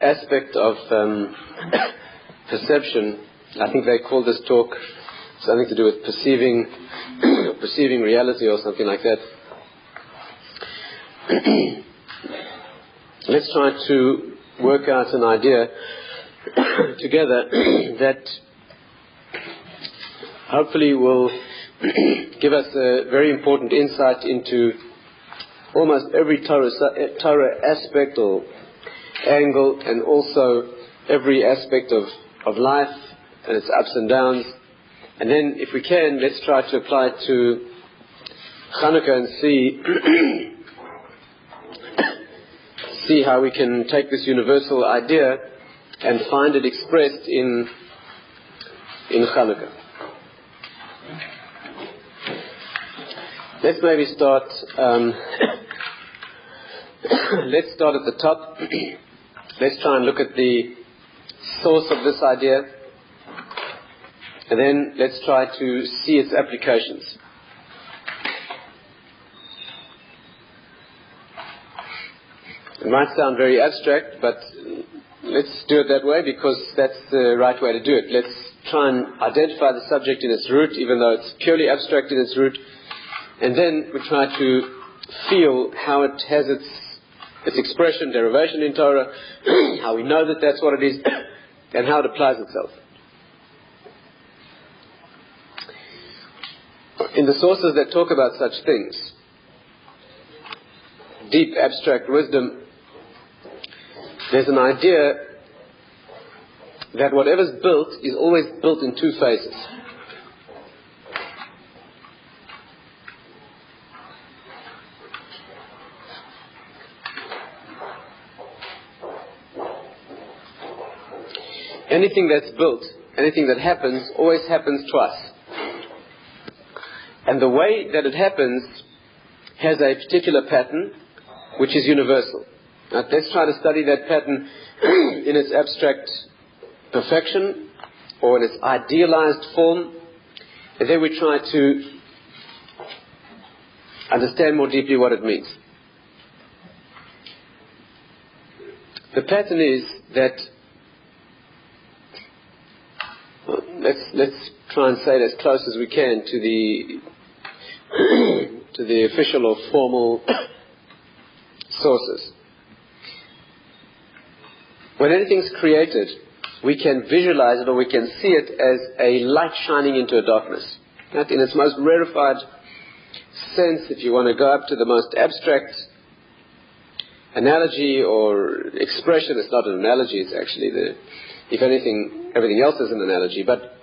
aspect of perception. I think they call this talk something to do with perceiving reality or something like that. Let's try to work out an idea together that hopefully will give us a very important insight into almost every Torah aspect or angle, and also every aspect of life and its ups and downs. And then, if we can, let's try to apply it to Hanukkah and see how we can take this universal idea and find it expressed in Hanukkah. Let's maybe start. Let's start at the top. Let's try and look at the source of this idea, and then let's try to see its applications. It might sound very abstract, but let's do it that way because that's the right way to do it. Let's try and identify the subject in its root, even though it's purely abstract in its root, and then we try to feel how it has its expression, derivation in Torah, how we know that that's what it is, and how it applies itself. In the sources that talk about such things, deep abstract wisdom, there's an idea that whatever's built is always built in two phases. Anything that's built, anything that happens, always happens twice. And the way that it happens has a particular pattern which is universal. Now, let's try to study that pattern in its abstract perfection or in its idealized form, and then we try to understand more deeply what it means. The pattern is that, let's try and say it as close as we can to the official or formal sources. When anything's created, we can visualize it or we can see it as a light shining into a darkness. That in its most rarefied sense, if you want to go up to the most abstract analogy or expression, it's not an analogy, it's actually if anything, everything else is an analogy. But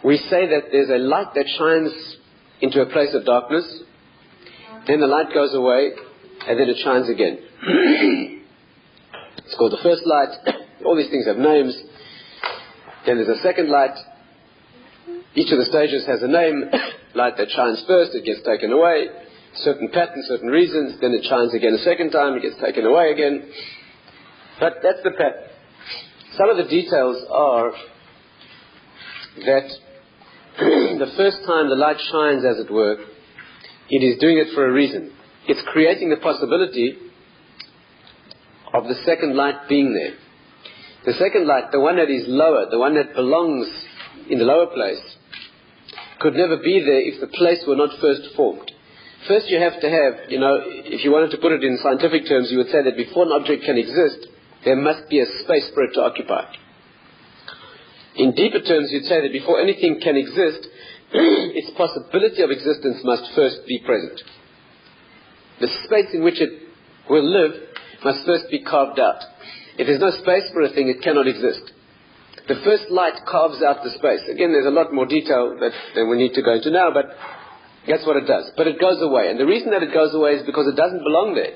we say that there's a light that shines into a place of darkness, then the light goes away, and then it shines again. It's called the first light. All these things have names. Then there's a second light. Each of the stages has a name. Light that shines first, it gets taken away. Certain patterns, certain reasons. Then it shines again a second time, it gets taken away again. But that's the pattern. Some of the details are that the first time the light shines, as it were, it is doing it for a reason. It's creating the possibility of the second light being there. The second light, the one that is lower, the one that belongs in the lower place, could never be there if the place were not first formed. First you have to have, if you wanted to put it in scientific terms, you would say that before an object can exist, there must be a space for it to occupy. In deeper terms, you'd say that before anything can exist, its possibility of existence must first be present. The space in which it will live must first be carved out. If there's no space for a thing, it cannot exist. The first light carves out the space. Again, there's a lot more detail than we need to go into now, but that's what it does. But it goes away. And the reason that it goes away is because it doesn't belong there.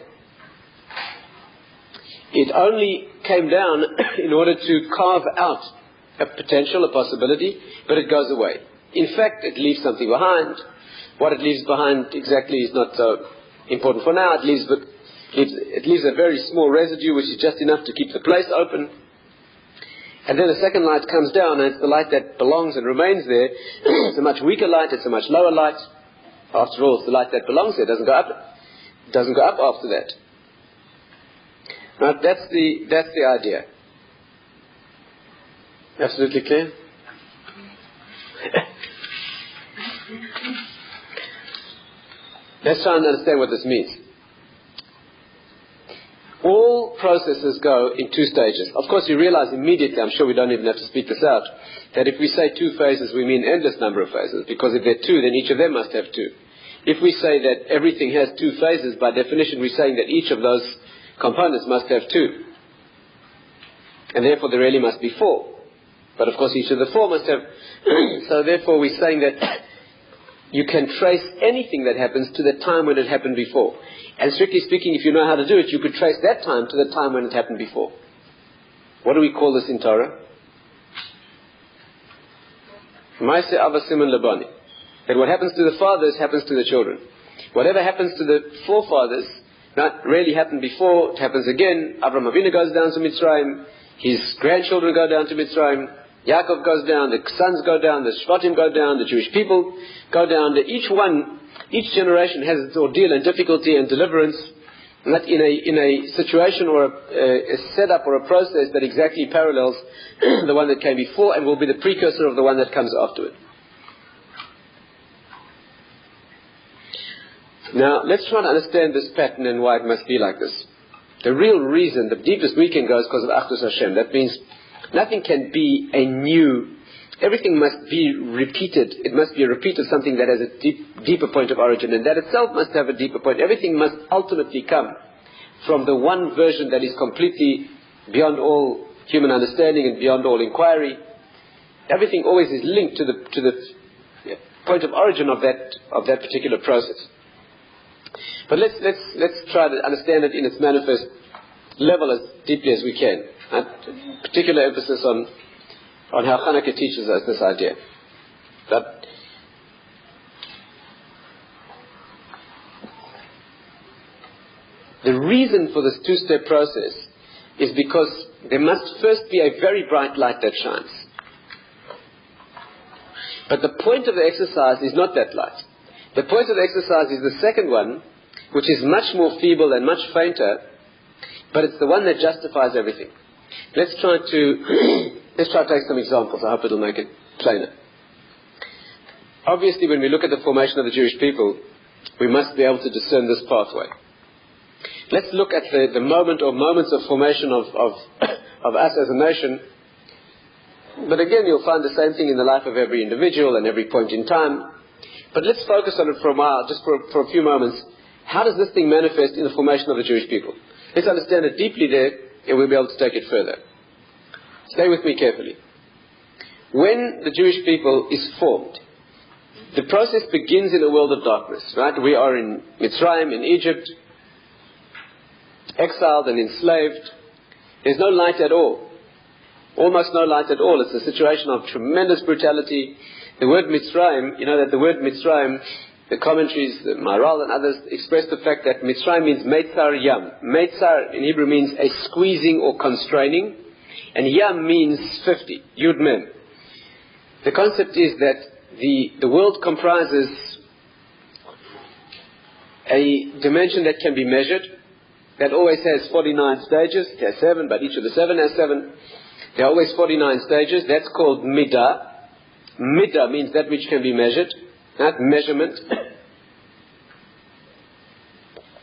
It only came down in order to carve out a potential, a possibility, but it goes away. In fact, it leaves something behind. What it leaves behind exactly is not so important for now. It leaves a very small residue, which is just enough to keep the place open. And then the second light comes down, and it's the light that belongs and remains there. It's a much weaker light, it's a much lower light. After all, it's the light that belongs there. It doesn't go up after that. Right? That's the idea. Absolutely clear? Let's try and understand what this means. All processes go in two stages. Of course, you realize immediately, I'm sure we don't even have to speak this out, that if we say two phases, we mean endless number of phases, because if there are two, then each of them must have two. If we say that everything has two phases, by definition we're saying that each of those components must have two. And therefore there really must be four. But of course each of the four must have... so therefore we're saying that you can trace anything that happens to the time when it happened before. And strictly speaking, if you know how to do it, you could trace that time to the time when it happened before. What do we call this in Torah? Maaseh Ava Siman Labani. That what happens to the fathers happens to the children. Whatever happens to the forefathers, that really happened before, it happens again. Avraham Avinu goes down to Mitzrayim. His grandchildren go down to Mitzrayim. Yaakov goes down. The sons go down. The Shvatim go down. The Jewish people go down. Each generation has its ordeal and difficulty and deliverance, not in a situation or a setup or a process that exactly parallels the one that came before and will be the precursor of the one that comes after it. Now, let's try to understand this pattern and why it must be like this. The real reason, the deepest we can go is because of Achdus Hashem. That means nothing can be a new... Everything must be repeated. It must be a repeat of something that has a deeper point of origin, and that itself must have a deeper point. Everything must ultimately come from the one version that is completely beyond all human understanding and beyond all inquiry. Everything always is linked to the point of origin of that particular process. But let's try to understand it in its manifest level as deeply as we can. Particular emphasis on how Hanukkah teaches us this idea. That the reason for this two-step process is because there must first be a very bright light that shines. But the point of the exercise is not that light. The point of the exercise is the second one, which is much more feeble and much fainter, but it's the one that justifies everything. Let's try to take some examples. I hope it'll make it plainer. Obviously, when we look at the formation of the Jewish people, we must be able to discern this pathway. Let's look at the moment or moments of formation of us as a nation. But again, you'll find the same thing in the life of every individual and every point in time. But let's focus on it for a while, just for a few moments. How does this thing manifest in the formation of the Jewish people? Let's understand it deeply there, and we'll be able to take it further. Stay with me carefully. When the Jewish people is formed, the process begins in a world of darkness, right? We are in Mitzrayim, in Egypt, exiled and enslaved. There's no light at all. Almost no light at all. It's a situation of tremendous brutality. The word Mitzrayim, you know that the word Mitzrayim, the commentaries, the Maharal and others express the fact that Mitzrayim means Meitzar Yam. Meitzar in Hebrew means a squeezing or constraining, and Yam means 50, Yud Mem. The concept is that the world comprises a dimension that can be measured, that always has 49 stages. It has 7, but each of the 7 has 7. There are always 49 stages. That's called Midah. Midah means that which can be measured, not measurement.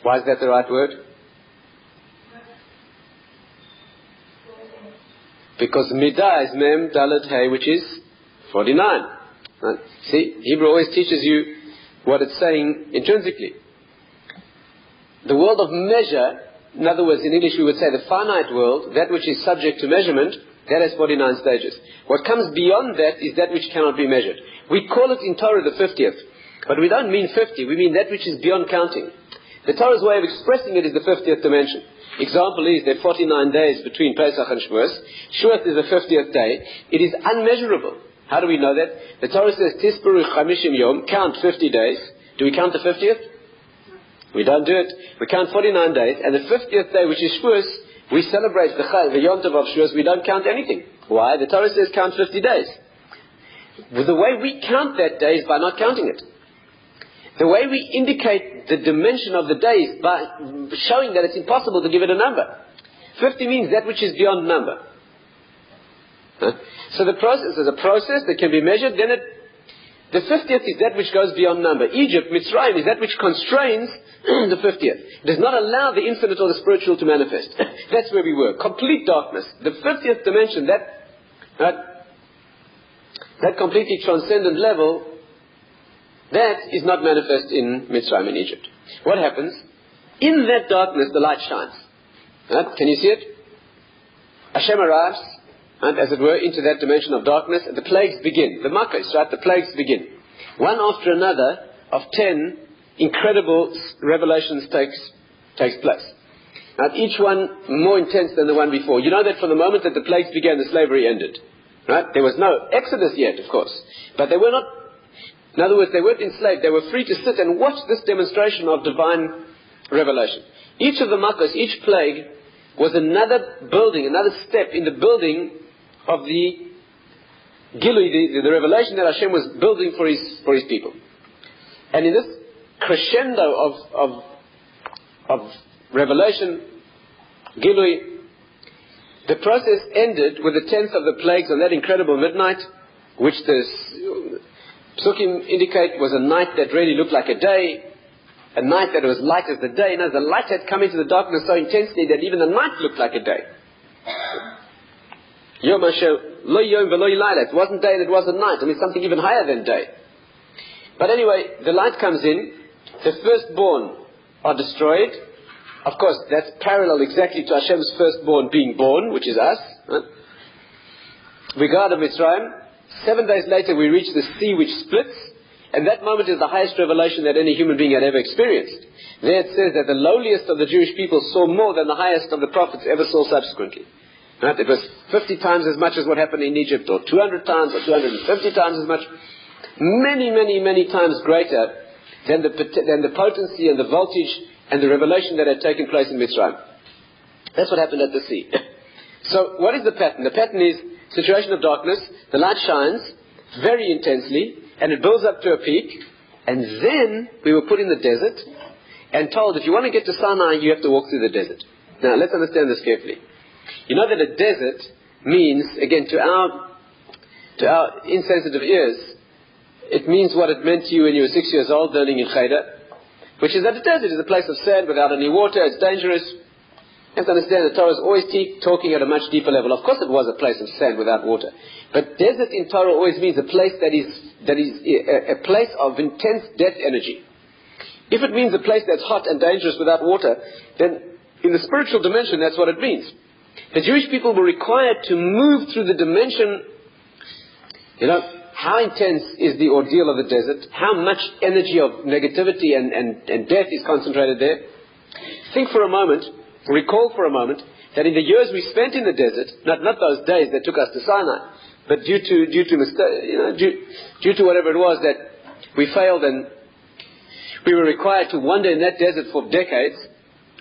Why is that the right word? Because Midah is Mem Dalet Hey, which is 49. Right? See, Hebrew always teaches you what it's saying intrinsically. The world of measure, in other words, in English we would say the finite world, that which is subject to measurement, that has 49 stages. What comes beyond that is that which cannot be measured. We call it in Torah the 50th, but we don't mean 50, we mean that which is beyond counting. The Torah's way of expressing it is the 50th dimension. Example is there are 49 days between Pesach and Shavuos. Shavuos is the 50th day. It is unmeasurable. How do we know that? The Torah says, Tisperu Chamishim Yom, count 50 days. Do we count the 50th? We don't do it. We count 49 days, and the 50th day, which is Shavuos, we celebrate the Yom Tov of Shavuos. We don't count anything. Why? The Torah says count 50 days. The way we count that day is by not counting it. The way we indicate the dimension of the day is by showing that it's impossible to give it a number. 50 means that which is beyond number. So the process is a process that can be measured. Then the 50th is that which goes beyond number. Egypt, Mitzrayim, is that which constrains the 50th. It does not allow the infinite or the spiritual to manifest. That's where we were. Complete darkness. The 50th dimension, that completely transcendent level, that is not manifest in Mitzrayim, in Egypt. What happens? In that darkness, the light shines. Can you see it? Hashem arrives, and as it were, into that dimension of darkness, and the plagues begin. The makkahs, right? The plagues begin. One after another of 10 incredible revelations takes place. Now, each one more intense than the one before. You know that from the moment that the plagues began, the slavery ended. Right? There was no exodus yet, of course. But they were not, in other words, they weren't enslaved. They were free to sit and watch this demonstration of divine revelation. Each of the makkahs, each plague, was another building, another step in the building of the Gilui, the revelation that Hashem was building for his people. And in this crescendo of revelation, Gilui, the process ended with the 10th of the plagues on that incredible midnight, which the Psukim indicate was a night that really looked like a day, a night that was light as the day. And as the light had come into the darkness so intensely that even the night looked like a day. Yom Asher lo yom v'lo layla. It wasn't day, it wasn't night. I mean, something even higher than day. But anyway, the light comes in. The firstborn are destroyed. Of course, that's parallel exactly to Hashem's firstborn being born, which is us. Right? We go out of Mitzrayim. 7 days later, we reach the sea which splits. And that moment is the highest revelation that any human being had ever experienced. There it says that the lowliest of the Jewish people saw more than the highest of the prophets ever saw subsequently. Right? It was 50 times as much as what happened in Egypt, or 200 times, or 250 times as much. Many, many, many times greater than the potency and the voltage and the revelation that had taken place in Mitzrayim. That's what happened at the sea. So what is the pattern? The pattern is situation of darkness. The light shines very intensely, and it builds up to a peak. And then we were put in the desert and told, if you want to get to Sinai, you have to walk through the desert. Now, let's understand this carefully. You know that a desert means, again, to our insensitive ears, it means what it meant to you when you were 6 years old learning in Cheder, which is that the desert is a place of sand without any water. It's dangerous. You have to understand that Torah is always talking at a much deeper level. Of course it was a place of sand without water. But desert in Torah always means a place that is a place of intense death energy. If it means a place that's hot and dangerous without water, then in the spiritual dimension that's what it means. The Jewish people were required to move through the dimension, how intense is the ordeal of the desert? How much energy of negativity and death is concentrated there? Think for a moment, recall for a moment, that in the years we spent in the desert, not those days that took us to Sinai, but due to whatever it was that we failed and we were required to wander in that desert for decades.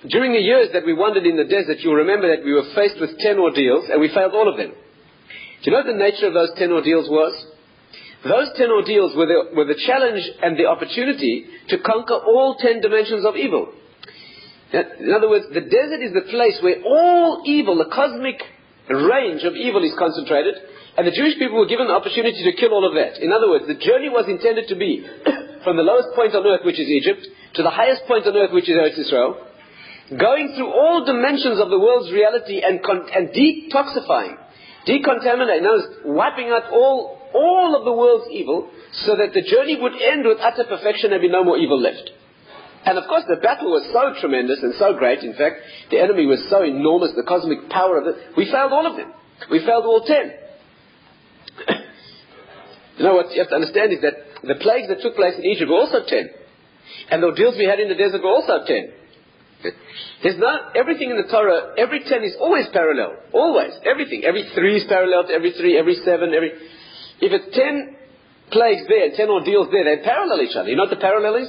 During the years that we wandered in the desert, you'll remember that we were faced with 10 ordeals and we failed all of them. Do you know what the nature of those 10 ordeals was? Those 10 ordeals were the challenge and the opportunity to conquer all 10 dimensions of evil. In other words, the desert is the place where all evil, the cosmic range of evil is concentrated, and the Jewish people were given the opportunity to kill all of that. In other words, the journey was intended to be from the lowest point on earth, which is Egypt, to the highest point on earth, which is Eretz Israel, going through all dimensions of the world's reality and detoxifying, decontaminating, in other words, wiping out all of the world's evil, so that the journey would end with utter perfection and be no more evil left. And of course the battle was so tremendous and so great, in fact, the enemy was so enormous, the cosmic power of it, we failed all of them. We failed all 10. You know what you have to understand is that the plagues that took place in Egypt were also 10. And the ordeals we had in the desert were also 10. Everything in the Torah, every 10 is always parallel. Always. Everything. Every 3 is parallel to every 3, every 7, if it's 10 plagues there and 10 ordeals there, they parallel each other. You know what the parallel is?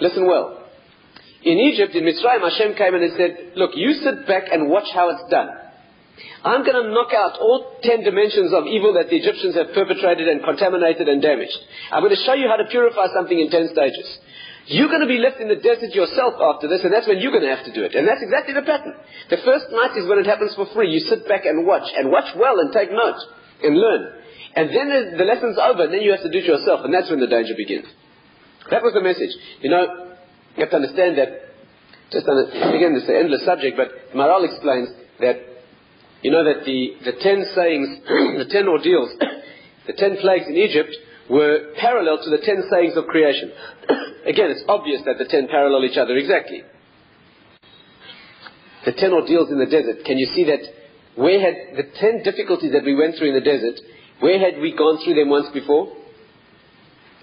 Listen well. In Egypt, in Mitzrayim, Hashem came in and said, look, you sit back and watch how it's done. I'm going to knock out all 10 dimensions of evil that the Egyptians have perpetrated and contaminated and damaged. I'm going to show you how to purify something in 10 stages. You're going to be left in the desert yourself after this, and that's when you're going to have to do it. And that's exactly the pattern. The first night is when it happens for free. You sit back and watch well and take note and learn. And then the lesson's over, and then you have to do it yourself, and that's when the danger begins. That was the message. You have to understand that, again, this is an endless subject, but Maharal explains that, that the 10 sayings, the 10 ordeals, the 10 plagues in Egypt were parallel to the 10 sayings of creation. Again, it's obvious that the 10 parallel each other exactly. The 10 ordeals in the desert, can you see that where had the 10 difficulties that we went through in the desert, where had we gone through them once before?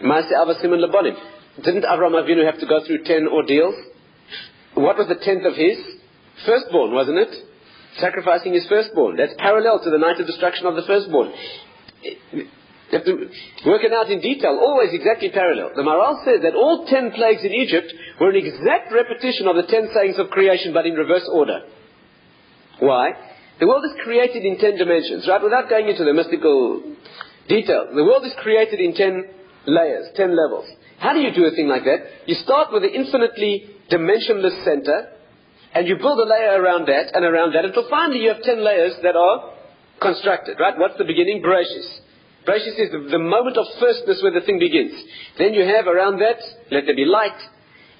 Maaseh Avasim and Labonim. Didn't Avraham Avinu have to go through 10 ordeals? What was the 10th of his? Firstborn, wasn't it? Sacrificing his firstborn. That's parallel to the night of destruction of the firstborn. You have to work it out in detail, always exactly parallel. The Maharal says that all 10 plagues in Egypt were an exact repetition of the 10 sayings of creation, but in reverse order. Why? The world is created in 10 dimensions, right? Without going into the mystical detail. The world is created in 10 layers, 10 levels. How do you do a thing like that? You start with an infinitely dimensionless center, and you build a layer around that, until finally you have 10 layers that are constructed, right? What's the beginning? Bereshis. Bereshis is the moment of firstness where the thing begins. Then you have around that, let there be light,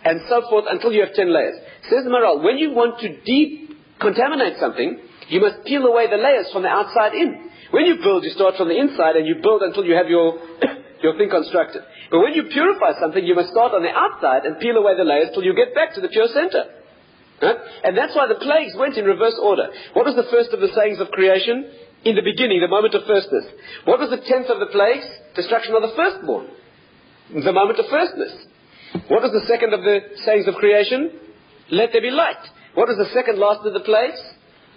and so forth until you have 10 layers. Says the Maharal, when you want to decontaminate something, you must peel away the layers from the outside in. When you build, you start from the inside and you build until you have your thing constructed. But when you purify something, you must start on the outside and peel away the layers till you get back to the pure center. Right? And that's why the plagues went in reverse order. What was the first of the sayings of creation? In the beginning, the moment of firstness. What was the 10th of the plagues? Destruction of the firstborn. The moment of firstness. What was the second of the sayings of creation? Let there be light. What was the second last of the plagues?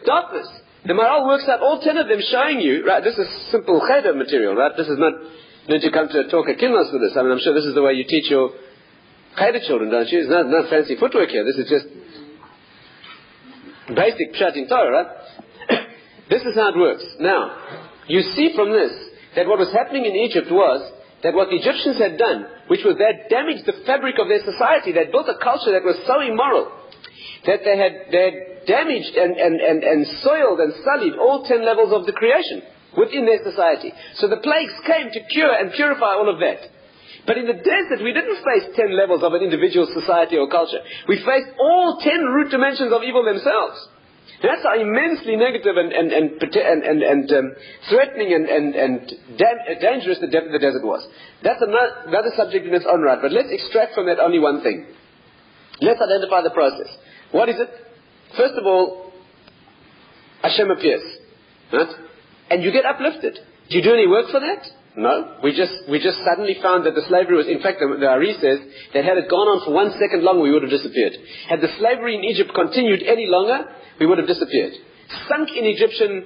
Darkness. The Maharal works out all 10 of them, showing you, right, this is simple cheder material, right? This is not need to come to a talk at Kilnos for this. I mean, I'm sure this is the way you teach your cheder children, don't you? It's not fancy footwork here. This is just basic pshat in Torah, right? This is how it works. Now, you see from this that what was happening in Egypt was that what the Egyptians had done, which was they had damaged the fabric of their society. They had built a culture that was so immoral that they had damaged and soiled and sullied all 10 levels of the creation within their society. So the plagues came to cure and purify all of that. But in the desert, we didn't face 10 levels of an individual society or culture. We faced all 10 root dimensions of evil themselves. That's how immensely negative and threatening and dangerous the depth of the desert was. That's another subject in its own right. But let's extract from that only one thing. Let's identify the process. What is it? First of all, Hashem appears. Right? And you get uplifted. Do you do any work for that? No. We just suddenly found that the slavery was, in fact, the Ari says that had it gone on for 1 second longer, we would have disappeared. Had the slavery in Egypt continued any longer, we would have disappeared. Sunk in Egyptian,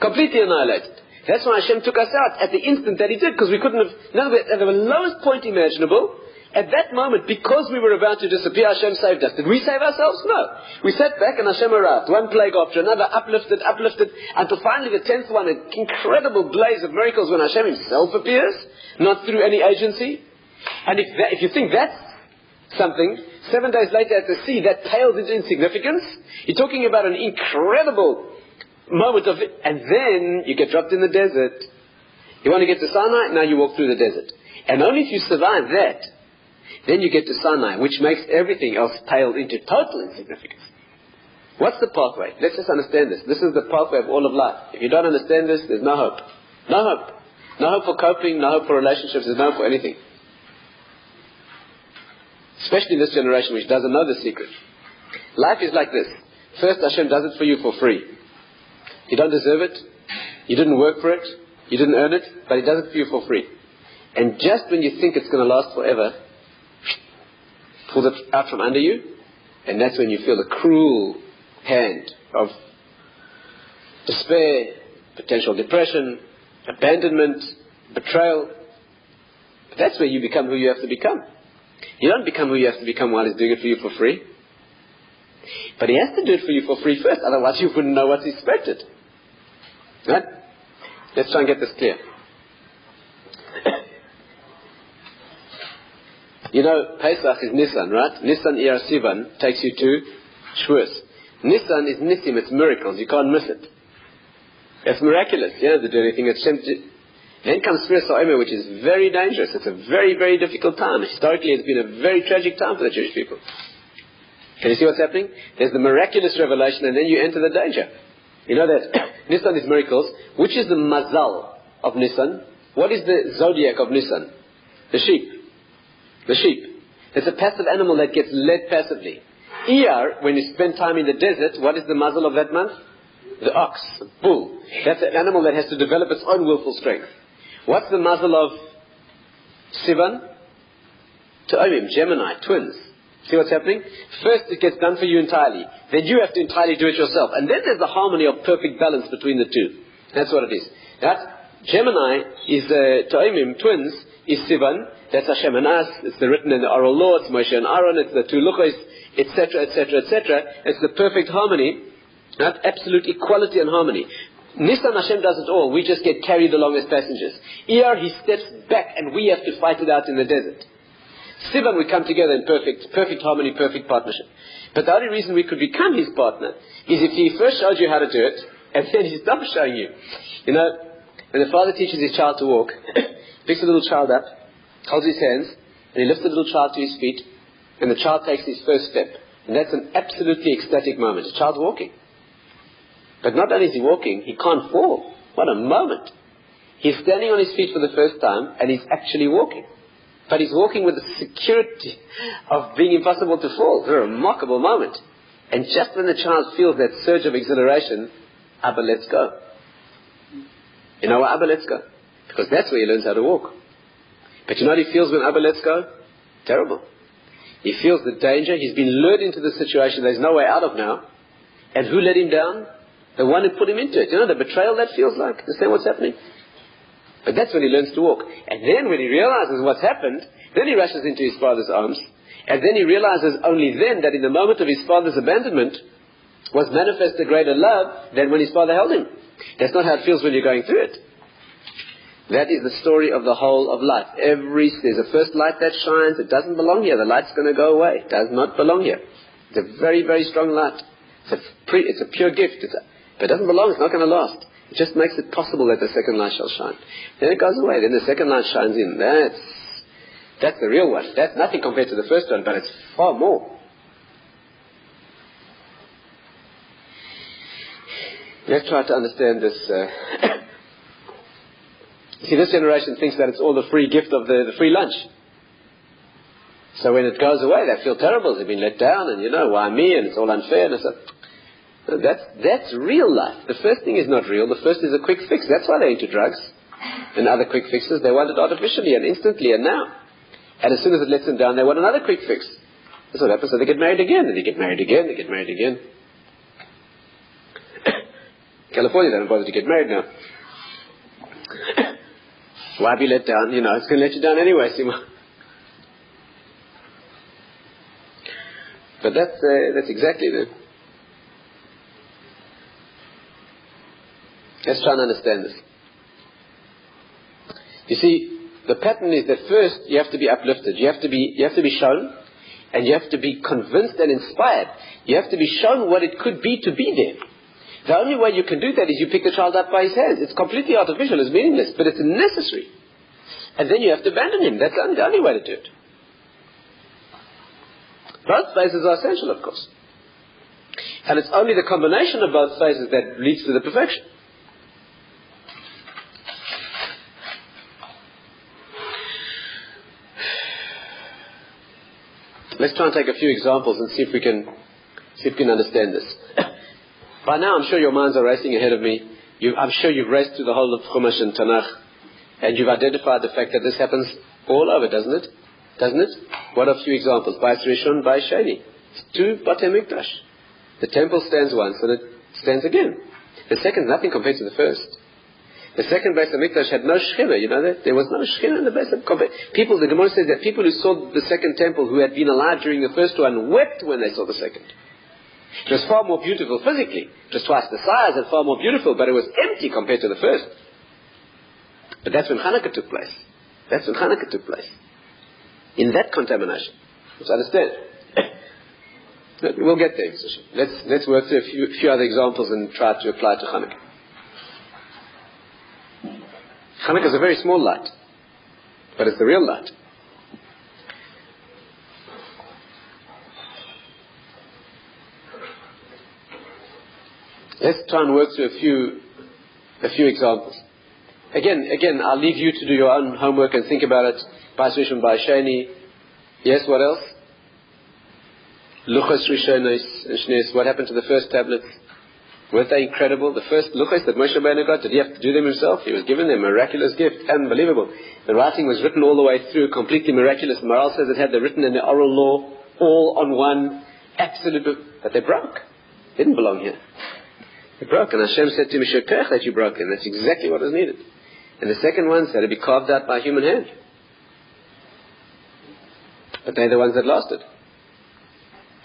completely annihilated. That's why Hashem took us out at the instant that He did, because we couldn't have, at the lowest point imaginable, at that moment, because we were about to disappear, Hashem saved us. Did we save ourselves? No. We sat back and Hashem arrived. One plague after another, uplifted, until finally the 10th one, an incredible blaze of miracles when Hashem Himself appears, not through any agency. And if you think that's something, 7 days later at the sea, that pales into insignificance. You're talking about an incredible moment of it, and then you get dropped in the desert. You want to get to Sinai? Now you walk through the desert. And only if you survive that, then you get to Sinai, which makes everything else pale into total insignificance. What's the pathway? Let's just understand this. This is the pathway of all of life. If you don't understand this, there's no hope. No hope. No hope for coping, no hope for relationships, there's no hope for anything. Especially this generation which doesn't know the secret. Life is like this. First, Hashem does it for you for free. You don't deserve it. You didn't work for it. You didn't earn it. But He does it for you for free. And just when you think it's going to last forever, pulls it out from under you, and that's when you feel the cruel hand of despair, potential depression, abandonment, betrayal. But that's where you become who you have to become. You don't become who you have to become while He's doing it for you for free. But He has to do it for you for free first, otherwise you wouldn't know what's expected. Right? Let's try and get this clear. You know, Pesach is Nisan, right? Nisan Iyar Sivan takes you to Shavuos. Nisan is Nisim, it's miracles, you can't miss it. It's miraculous, you don't have to do anything. Then comes Sfiras HaOmer, which is very dangerous. It's a very, very difficult time. Historically, it's been a very tragic time for the Jewish people. Can you see what's happening? There's the miraculous revelation, and then you enter the danger. You know that Nisan is miracles. Which is the mazal of Nisan? What is the zodiac of Nisan? The sheep. The sheep. It's a passive animal that gets led passively. Iyar, when you spend time in the desert, what is the mazal of that month? The ox, the bull. That's an animal that has to develop its own willful strength. What's the mazal of Sivan? Ta'omim, Gemini, twins. See what's happening? First it gets done for you entirely. Then you have to entirely do it yourself. And then there's the harmony of perfect balance between the two. That's what it is. That Gemini is Ta'omim, twins, is Sivan. That's Hashem and us. It's the written in the oral law. It's Moshe and Aaron. It's the two luchos, etc., etc., etc. It's the perfect harmony. Right? Absolute equality and harmony. Nisan, Hashem does it all. We just get carried along as passengers. Iyar, he steps back and we have to fight it out in the desert. Sivan, we come together in perfect harmony, perfect partnership. But the only reason we could become his partner is if he first showed you how to do it, and then he stops showing you. You know, when the father teaches his child to walk, picks the little child up, holds his hands, and he lifts the little child to his feet, and the child takes his first step. And that's an absolutely ecstatic moment. The child's walking. But not only is he walking, he can't fall. What a moment. He's standing on his feet for the first time, and he's actually walking. But he's walking with the security of being impossible to fall. It's a remarkable moment. And just when the child feels that surge of exhilaration, Abba, let's go. You know why Abba, let's go? Because that's where he learns how to walk. But you know what he feels when Abba, let's go? Terrible. He feels the danger. He's been lured into the situation there's no way out of now. And who let him down? The one who put him into it. You know the betrayal that feels like? Understand what's happening? But that's when he learns to walk. And then when he realizes what's happened, then he rushes into his father's arms. And then he realizes only then that in the moment of his father's abandonment was manifest a greater love than when his father held him. That's not how it feels when you're going through it. That is the story of the whole of life. There's a first light that shines. It doesn't belong here. The light's going to go away. It does not belong here. It's a very, very strong light. It's a pure gift. But it doesn't belong. It's not going to last. It just makes it possible that the second light shall shine. Then it goes away. Then the second light shines in. That's the real one. That's nothing compared to the first one, but it's far more. Let's try to understand this. See, this generation thinks that it's all the free gift of the free lunch. So when it goes away, they feel terrible. They've been let down, and why me? And it's all unfair. And that's real life. The first thing is not real. The first is a quick fix. That's why they're into drugs and other quick fixes. They want it artificially and instantly and now. And as soon as it lets them down, they want another quick fix. That's what happens. So they get married again, and they get married again, they get married again. California, they don't bother to get married now. Why be let down? It's going to let you down anyway, Sima. But that's exactly the... Let's try and understand this. You see, the pattern is that first you have to be uplifted. You have to be shown, and you have to be convinced and inspired. You have to be shown what it could be to be there. The only way you can do that is you pick the child up by his hands. It's completely artificial, it's meaningless, but it's necessary. And then you have to abandon him. That's the only way to do it. Both phases are essential, of course. And it's only the combination of both phases that leads to the perfection. Let's try and take a few examples and see if we can understand this. By now, I'm sure your minds are racing ahead of me. I'm sure you've raced through the whole of Chumash and Tanakh, and you've identified the fact that this happens all over, doesn't it? Doesn't it? What are a few examples? Bais Rishon, Bais Sheni. It's 2 Batei Mikdash. The temple stands once and it stands again. The second, nothing compared to the first. The second Beis HaMikdash had no Shechina, you know that? There was no Shechina in the Beis HaMikdash. The Gemara says that people who saw the second temple, who had been alive during the first one, wept when they saw the second. It was far more beautiful physically. It was twice the size and far more beautiful, but it was empty compared to the first. But that's when Hanukkah took place. in that contamination. Let's understand. We'll get there. Let's work through a few other examples and try to apply to Hanukkah. Hanukkah is a very small light, but it's the real light. Let's try and work through a few examples. Again, I'll leave you to do your own homework and think about it. Bais Rishon, Bais Sheni. Yes, what else? Luchos Rishonos and Shneis. What happened to the first tablets? Weren't they incredible? The first Luchos that Moshe Rabbeinu got, did he have to do them himself? He was given them a miraculous gift. Unbelievable. The writing was written all the way through, completely miraculous. Maral says it had the written and the oral law all on one absolute book. But they broke. They didn't belong here. They broke. And Hashem said to Mishakech that you broke. And that's exactly what was needed. And the second ones had to be carved out by a human hand. But they're the ones that lasted.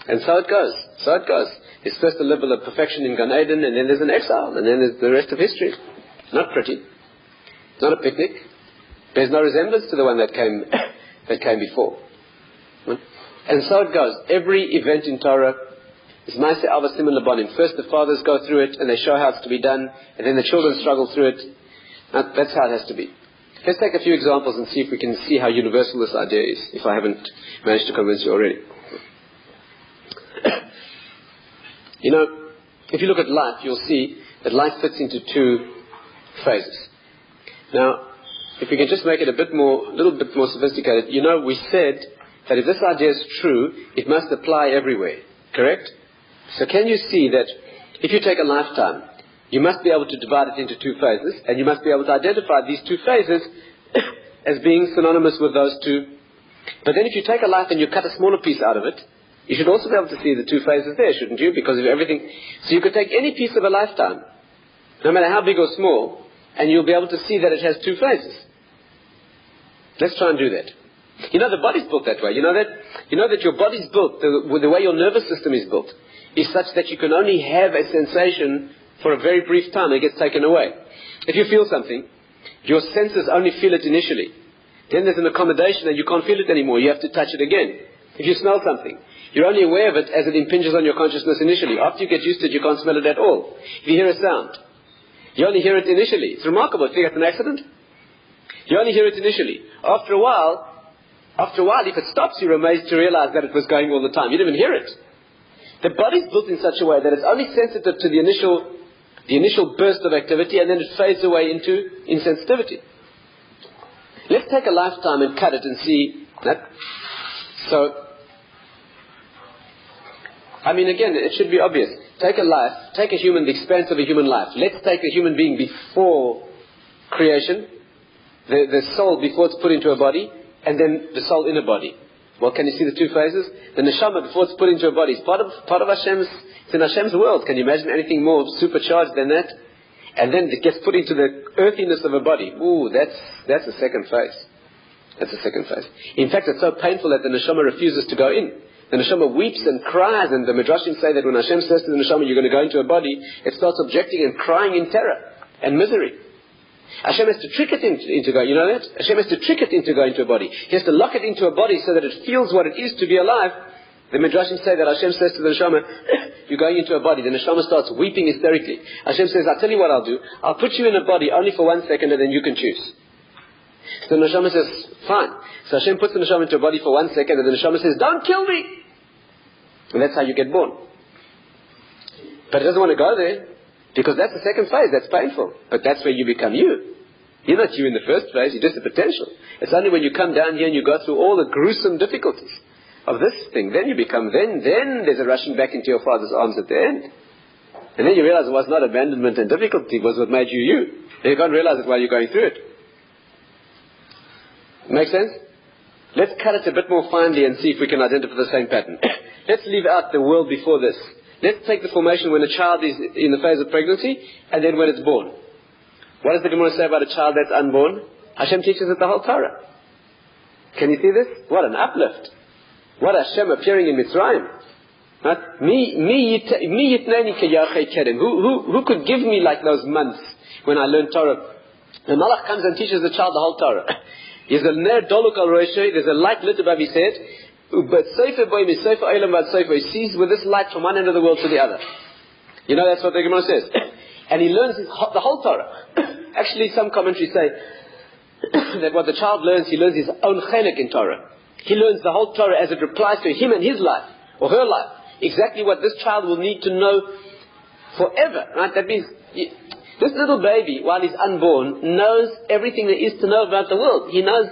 And so it goes. There's first a level of perfection in Gan Eden, and then there's an exile, and then there's the rest of history. Not pretty. It's not a picnic. There's no resemblance to the one that came before. And so it goes. Every event in Torah is Maaseh Ava Siman Labanim. First the fathers go through it, and they show how it's to be done, and then the children struggle through it. That's how it has to be. Let's take a few examples and see if we can see how universal this idea is, if I haven't managed to convince you already. You know, if you look at life, you'll see that life fits into two phases. Now, if we can just make it a little bit more sophisticated, you know, we said that if this idea is true, it must apply everywhere. Correct? So can you see that if you take a lifetime, you must be able to divide it into two phases, and you must be able to identify these two phases as being synonymous with those two. But then if you take a life and you cut a smaller piece out of it, you should also be able to see the two phases there, shouldn't you? Because of everything. So you could take any piece of a lifetime, no matter how big or small, and you'll be able to see that it has two phases. Let's try and do that. You know, the body's built that way. You know that your body's built, the way your nervous system is built, is such that you can only have a sensation for a very brief time. It gets taken away. If you feel something, your senses only feel it initially. Then there's an accommodation and you can't feel it anymore. You have to touch it again. If you smell something, you're only aware of it as it impinges on your consciousness initially. After you get used to it, you can't smell it at all. If you hear a sound, you only hear it initially. It's remarkable. Do you think it's an accident? You only hear it initially. After a while, if it stops, you're amazed to realize that it was going all the time. You didn't even hear it. The body's built in such a way that it's only sensitive to the initial burst of activity, and then it fades away into insensitivity. Let's take a lifetime and cut it and see that. So, I mean, again, it should be obvious. Take a life, take the expanse of a human life. Let's take a human being before creation, the soul before it's put into a body, and then the soul in a body. Well, can you see the two phases? The neshama before it's put into a body is part of it's in Hashem's world. Can you imagine anything more supercharged than that? And then it gets put into the earthiness of a body. Ooh, that's the second phase. That's the second phase. In fact, it's so painful that the neshama refuses to go in. The neshama weeps and cries, and the midrashim say that when Hashem says to the neshama, you're going to go into a body, it starts objecting and crying in terror and misery. Hashem has to trick it into going, you know that? Hashem has to trick it into going to a body. He has to lock it into a body so that it feels what it is to be alive. The midrashim say that Hashem says to the neshama, you're going into a body. The neshama starts weeping hysterically. Hashem says, I'll tell you what I'll do. I'll put you in a body only for 1 second and then you can choose. So the neshama says, fine. So Hashem puts the neshama into a body for 1 second and the neshama says, don't kill me. And that's how you get born. But it doesn't want to go there. Because that's the second phase, that's painful. But that's where you become you. You're not you in the first phase, you're just a potential. It's only when you come down here and you go through all the gruesome difficulties of this thing, then you become, then there's a rushing back into your father's arms at the end. And then you realize it was not abandonment and difficulty, it was what made you you. And you can't realize it while you're going through it. Make sense? Let's cut it a bit more finely and see if we can identify the same pattern. Let's leave out the world before this. Let's take the formation when a child is in the phase of pregnancy and then when it's born. What does the Gemara say about a child that's unborn? Hashem teaches it the whole Torah. Can you see this? What an uplift. What Hashem appearing in Mitzrayim. Right? Who could give me like those months when I learned Torah? The Malach comes and teaches the child the whole Torah. There's a ner doluk al roshei, there's a light lit above his head. But Sefer Boim is Sefer Olam Vad Sefer. He sees with this light from one end of the world to the other. You know, that's what the Gemara says. And he learns the whole Torah. Actually, some commentaries say that what the child learns, he learns his own chelik in Torah. He learns the whole Torah as it applies to him and his life, or her life. Exactly what this child will need to know forever. Right? That means this little baby, while he's unborn, knows everything there is to know about the world. He knows,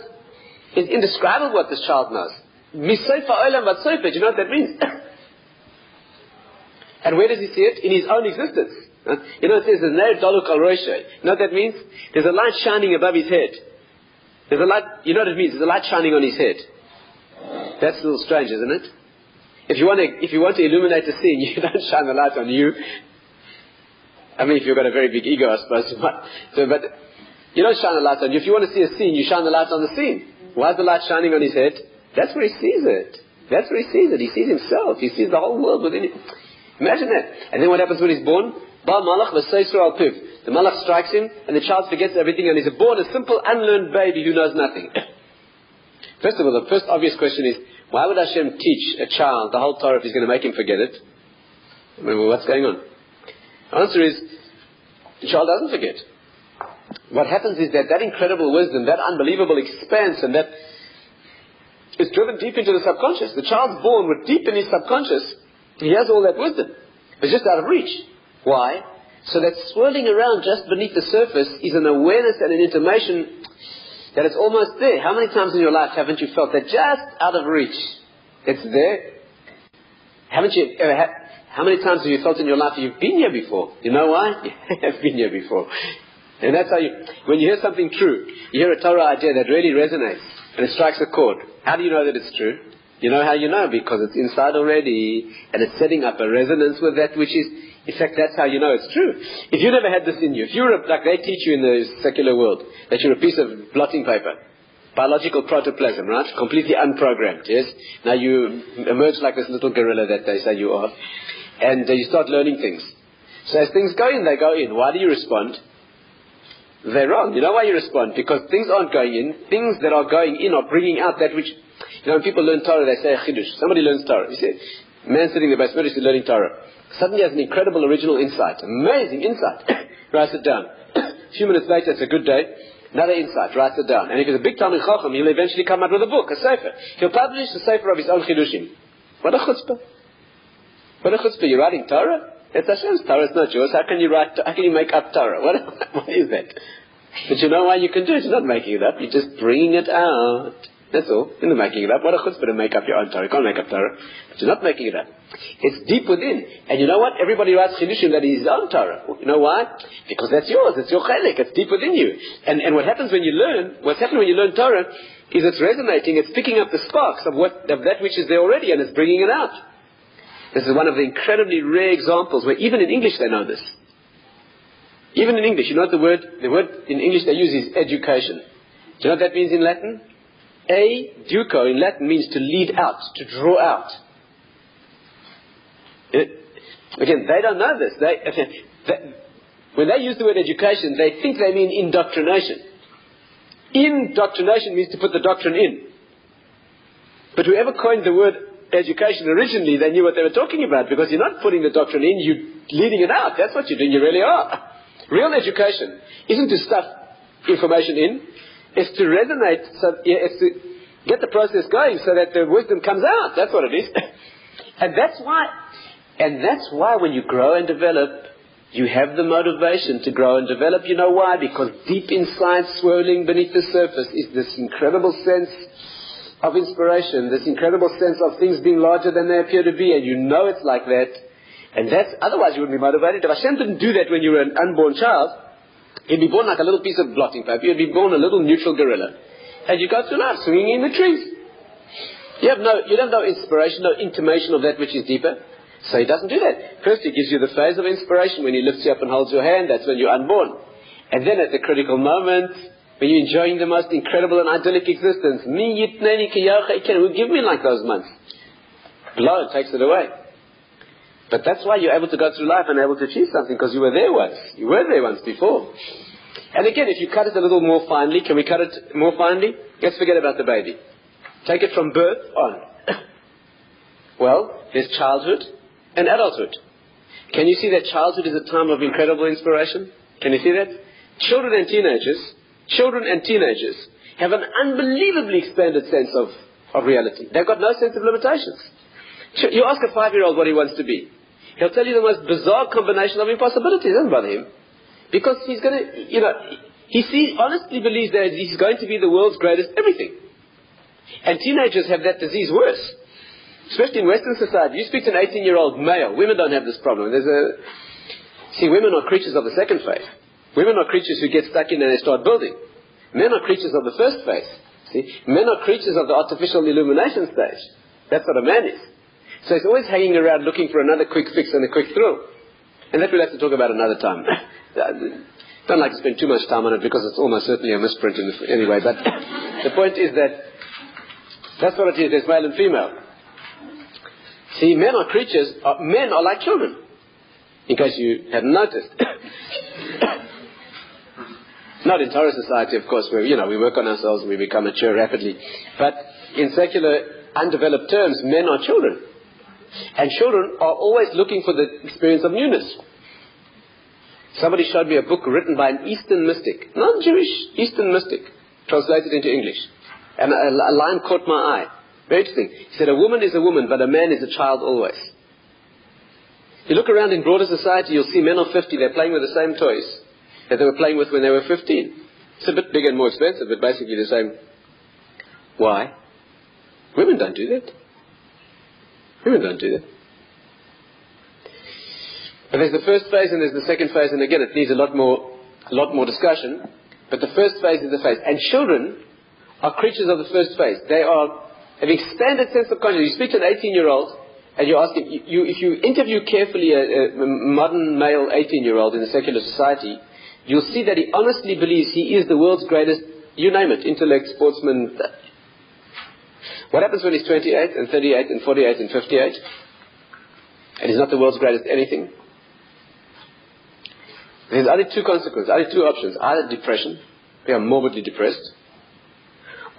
it's indescribable what this child knows. Misofa olam vat sofa. Do you know what that means? And where does he see it? In his own existence. You know, it says, there's no doluk al roshei. You know what that means? There's a light shining above his head. There's a light, you know what it means? There's a light shining on his head. That's a little strange, isn't it? If you want to illuminate a scene, you don't shine the light on you. I mean, if you've got a very big ego, I suppose you might. But you don't shine the light on you. If you want to see a scene, you shine the light on the scene. Why is the light shining on his head? That's where he sees it. That's where he sees it. He sees himself. He sees the whole world within him. Imagine that. And then what happens when he's born? Bal malach v'seisur al piv. The malach strikes him, and the child forgets everything, and he's born a simple, unlearned baby who knows nothing. First of all, the first obvious question is, why would Hashem teach a child the whole Torah if he's going to make him forget it? I mean, well, what's going on? The answer is, the child doesn't forget. What happens is that incredible wisdom, that unbelievable expanse, and that is driven deep into the subconscious. The child's born with deep in his subconscious. He has all that wisdom. It's just out of reach. Why? So that swirling around just beneath the surface is an awareness and an intimation that it's almost there. How many times in your life haven't you felt that just out of reach? It's there. Haven't you ever how many times have you felt in your life you've been here before? You know why? You have been here before. And that's how when you hear something true, you hear a Torah idea that really resonates, and it strikes a chord. How do you know that it's true? You know how you know? Because it's inside already, and it's setting up a resonance with that which is, in fact, that's how you know it's true. If you never had this in you, if you're like they teach you in the secular world, that you're a piece of blotting paper, biological protoplasm, right? Completely unprogrammed, yes? Now you emerge like this little gorilla that they say you are, and you start learning things. So as things go in, they go in. Why do you respond? They're wrong. You know why you respond? Because things aren't going in. Things that are going in are bringing out that which... You know, when people learn Torah, they say a chidush. Somebody learns Torah. You see, a man sitting in the basement is learning Torah. Suddenly has an incredible original insight. Amazing insight. Writes it down. A few minutes later, it's a good day. Another insight. Writes it down. And if he's a big Talmid Chacham, he'll eventually come out with a book, a sefer. He'll publish a sefer of his own chidushim. What a chutzpah. What a chutzpah. You're writing Torah? It's Hashem's Torah, it's not yours. How can you make up Torah? What is that? But you know why you can do it? You're not making it up. You're just bringing it out. That's all. You're not making it up. What a chutzpah to make up your own Torah. You can't make up Torah. But you're not making it up. It's deep within. And you know what? Everybody writes chidushim that is his own Torah. You know why? Because that's yours. It's your chelik. It's deep within you. And what happens when you learn, what's happening when you learn Torah is it's resonating. It's picking up the sparks of that which is there already, and it's bringing it out. This is one of the incredibly rare examples where even in English they know this. Even in English, you know what the word in English they use is education. Do you know what that means in Latin? Educo in Latin means to lead out, to draw out. Again, they don't know this. When they use the word education, they think they mean indoctrination. Indoctrination means to put the doctrine in. But whoever coined the word education originally, they knew what they were talking about, because you're not putting the doctrine in, you're leading it out. That's what you're doing. You really are. Real education isn't to stuff information in. It's to resonate, it's to get the process going so that the wisdom comes out. That's what it is. And that's why when you grow and develop, you have the motivation to grow and develop. You know why? Because deep inside, swirling beneath the surface, is this incredible sense of inspiration, this incredible sense of things being larger than they appear to be, and you know it's like that. And otherwise you wouldn't be motivated. If Hashem didn't do that when you were an unborn child, you'd be born like a little piece of blotting paper. You'd be born a little neutral gorilla. And you go through life swinging in the trees. You have no inspiration, no intimation of that which is deeper. So he doesn't do that. First he gives you the phase of inspiration. When he lifts you up and holds your hand, that's when you're unborn. And then at the critical moment, when you're enjoying the most incredible and idyllic existence, who give me like those months? Blow takes it away. But that's why you're able to go through life and able to achieve something, because you were there once. You were there once before. And again, if you cut it a little more finely, can we cut it more finely? Let's forget about the baby. Take it from birth on. Well, there's childhood and adulthood. Can you see that childhood is a time of incredible inspiration? Can you see that? Children and teenagers have an unbelievably expanded sense of reality. They've got no sense of limitations. You ask a 5-year-old what he wants to be. He'll tell you the most bizarre combination of impossibilities. It doesn't bother him. Because he's going to, he honestly believes that he's going to be the world's greatest everything. And teenagers have that disease worse. Especially in Western society. You speak to an 18-year-old male. Women don't have this problem. See, women are creatures of the second phase. Women are creatures who get stuck in and they start building. Men are creatures of the first phase. See, men are creatures of the artificial illumination stage. That's what a man is. So he's always hanging around looking for another quick fix and a quick thrill. And that we'll have to talk about another time. Don't like to spend too much time on it because it's almost certainly a misprint anyway. But the point is that that's what it is. There's male and female. See, men are like children. In case you hadn't noticed. Not in Torah society, of course, where, we work on ourselves and we become mature rapidly. But in secular, undeveloped terms, men are children. And children are always looking for the experience of newness. Somebody showed me a book written by an Eastern mystic, non-Jewish Eastern mystic, translated into English. And a line caught my eye. Very interesting. He said, a woman is a woman, but a man is a child always. You look around in broader society, you'll see men of 50, they're playing with the same toys that they were playing with when they were 15. It's a bit bigger and more expensive, but basically the same. Why? Women don't do that. Women don't do that. But there's the first phase and there's the second phase, and again it needs a lot more discussion. But the first phase is the phase. And children are creatures of the first phase. They have an expanded sense of consciousness. You speak to an 18-year-old and you ask him, if you interview carefully a modern male 18-year-old in a secular society, you'll see that he honestly believes he is the world's greatest, you name it, intellect, sportsman. What happens when he's 28 and 38 and 48 and 58 and he's not the world's greatest anything? There's only two consequences, only two options. Either depression, they are morbidly depressed,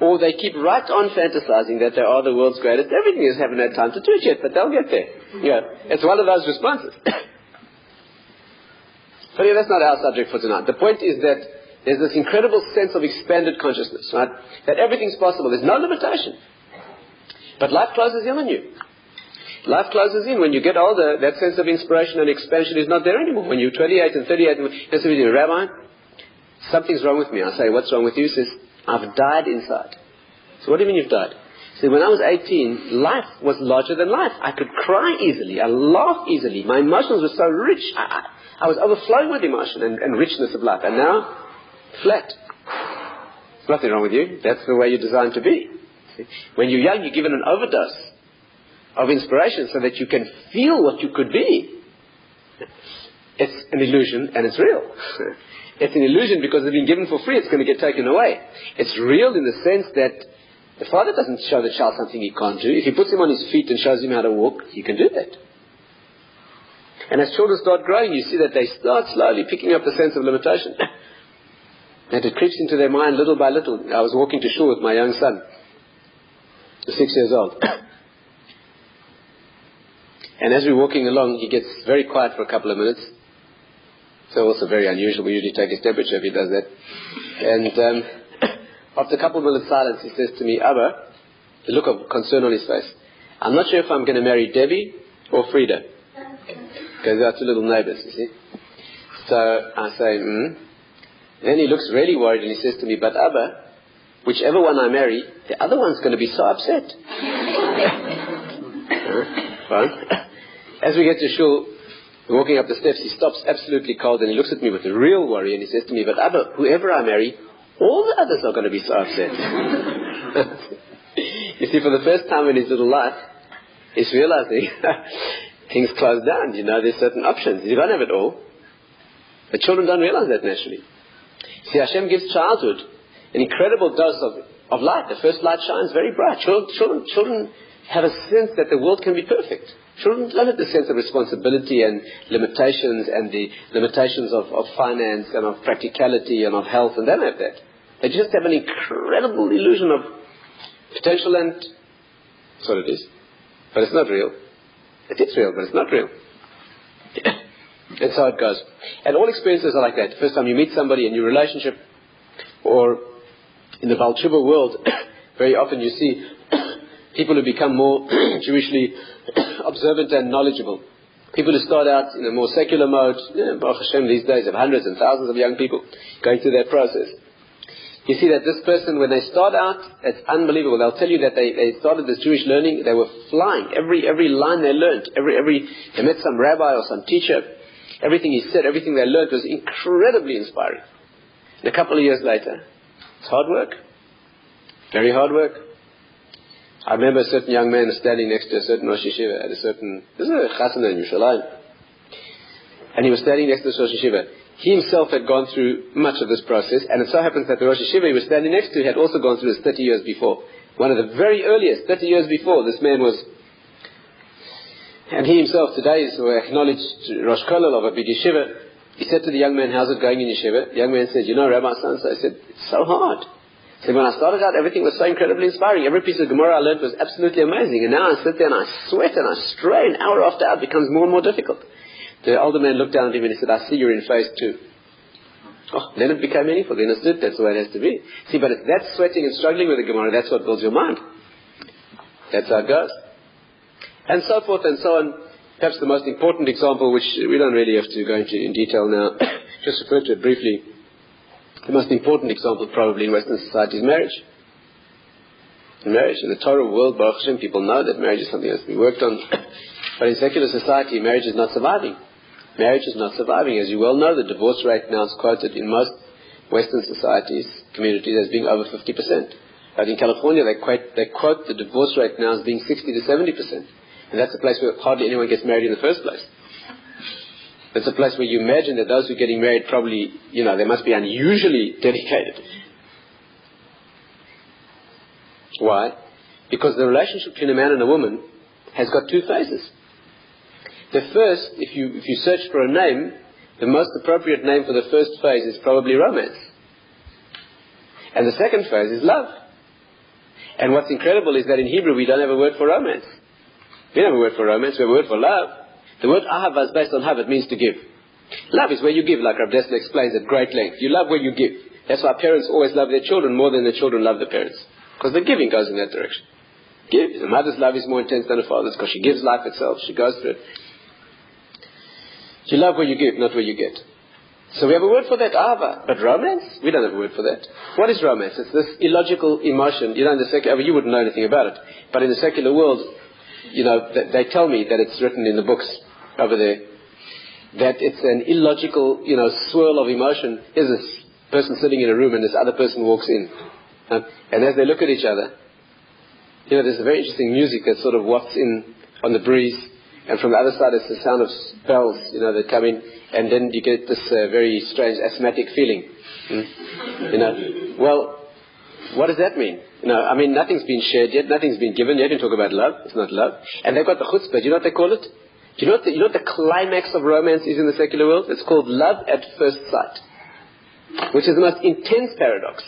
or they keep right on fantasizing that they are the world's greatest. Everything is haven't had time to do it yet, but they'll get there. It's one of those responses. But that's not our subject for tonight. The point is that there's this incredible sense of expanded consciousness, right? That everything's possible. There's no limitation. But life closes in on you. Life closes in. When you get older, that sense of inspiration and expansion is not there anymore. When you're 28 and 38, and somebody says, Rabbi, something's wrong with me. I say, what's wrong with you? He says, I've died inside. So what do you mean you've died? He said, when I was 18, life was larger than life. I could cry easily. I laughed easily. My emotions were so rich. I was overflowing with emotion and richness of life. And now, flat. There's nothing wrong with you. That's the way you're designed to be. See? When you're young, you're given an overdose of inspiration so that you can feel what you could be. It's an illusion and it's real. It's an illusion because it's been given for free. It's going to get taken away. It's real in the sense that the father doesn't show the child something he can't do. If he puts him on his feet and shows him how to walk, he can do that. And as children start growing, you see that they start slowly picking up the sense of limitation. And it creeps into their mind little by little. I was walking to shul with my young son, 6 years old. And as we're walking along, he gets very quiet for a couple of minutes. So also very unusual. We usually take his temperature if he does that. And after a couple of minutes silence, he says to me, Abba, a look of concern on his face, I'm not sure if I'm going to marry Debbie or Frida. Because they are two little neighbors, you see. So I say, Then he looks really worried and he says to me, but Abba, whichever one I marry, the other one's going to be so upset. Fine. As we get to shul, walking up the steps, he stops absolutely cold and he looks at me with a real worry and he says to me, but Abba, whoever I marry, all the others are going to be so upset. You see, for the first time in his little life, he's realizing things close down. There's certain options. You don't have it all. But children don't realize that naturally. See, Hashem gives childhood an incredible dose of light. The first light shines very bright. Children have a sense that the world can be perfect. Children don't have the sense of responsibility and limitations and the limitations of finance and of practicality and of health, and they don't have that. They just have an incredible illusion of potential, and that's what it is. But it's not real. It is real, but it's not real. That's how it goes. And all experiences are like that. The first time you meet somebody, a new relationship, or in the Baal Tshuva world, very often you see people who become more Jewishly observant and knowledgeable. People who start out in a more secular mode, Baruch Hashem, these days have hundreds and thousands of young people going through that process. You see that this person, when they start out, it's unbelievable. They'll tell you that they started this Jewish learning, they were flying. Every line they learned, they met some rabbi or some teacher, everything he said, everything they learned was incredibly inspiring. And a couple of years later, it's hard work. Very hard work. I remember a certain young man standing next to a certain Rosh Yeshiva at this is a chasana in Yerushalayim. And he was standing next to this Rosh Yeshiva. He himself had gone through much of this process, and it so happens that the Rosh Yeshiva he was standing next to had also gone through this 30 years before. One of the very earliest, 30 years before, this man was. And he himself today is acknowledged Rosh Kollel of a big yeshiva. He said to the young man, "How's it going in yeshiva?" The young man said, "Rabbi so-and-so." I said, "It's so hard." He said, "When I started out, everything was so incredibly inspiring. Every piece of Gemara I learned was absolutely amazing. And now I sit there and I sweat and I strain. Hour after hour, it becomes more and more difficult." The older man looked down at him and he said, "I see you're in phase 2. Oh, then it became meaningful. They understood that's the way it has to be. See, but it's that sweating and struggling with the Gemara, that's what builds your mind. That's how it goes. And so forth and so on. Perhaps the most important example, which we don't really have to go into in detail now, just refer to it briefly. The most important example probably in Western society is marriage. In marriage, in the Torah world, Baruch Hashem, people know that marriage is something that has to be worked on. But in secular society, marriage is not surviving. Marriage is not surviving. As you well know, the divorce rate now is quoted in most Western societies, communities, as being over 50%. But in California, they quote the divorce rate now as being 60 to 70%. And that's a place where hardly anyone gets married in the first place. It's a place where you imagine that those who are getting married probably, they must be unusually dedicated. Why? Because the relationship between a man and a woman has got two phases. The first, if you search for a name, the most appropriate name for the first phase is probably romance. And the second phase is love. And what's incredible is that in Hebrew we don't have a word for romance. We don't have a word for romance, we have a word for love. The word ahava is based on hav, it means to give. Love is where you give, like Rabbi Dr explains at great length. You love where you give. That's why parents always love their children more than their children love the parents. Because the giving goes in that direction. Give. The mother's love is more intense than the father's because she gives life itself. She goes through it. You love where you give, not where you get. So we have a word for that, ahava. But romance? We don't have a word for that. What is romance? It's this illogical emotion. In the secular, you wouldn't know anything about it. But in the secular world, they tell me that it's written in the books over there, that it's an illogical, swirl of emotion. Is this person sitting in a room and this other person walks in. And as they look at each other, there's a very interesting music that sort of wafts in on the breeze. And from the other side, it's the sound of bells, that come in. And then you get this very strange asthmatic feeling. Well, what does that mean? Nothing's been shared yet. Nothing's been given yet. You talk about love. It's not love. And they've got the chutzpah. Do you know what they call it? Do you know what the climax of romance is in the secular world? It's called love at first sight, which is the most intense paradox.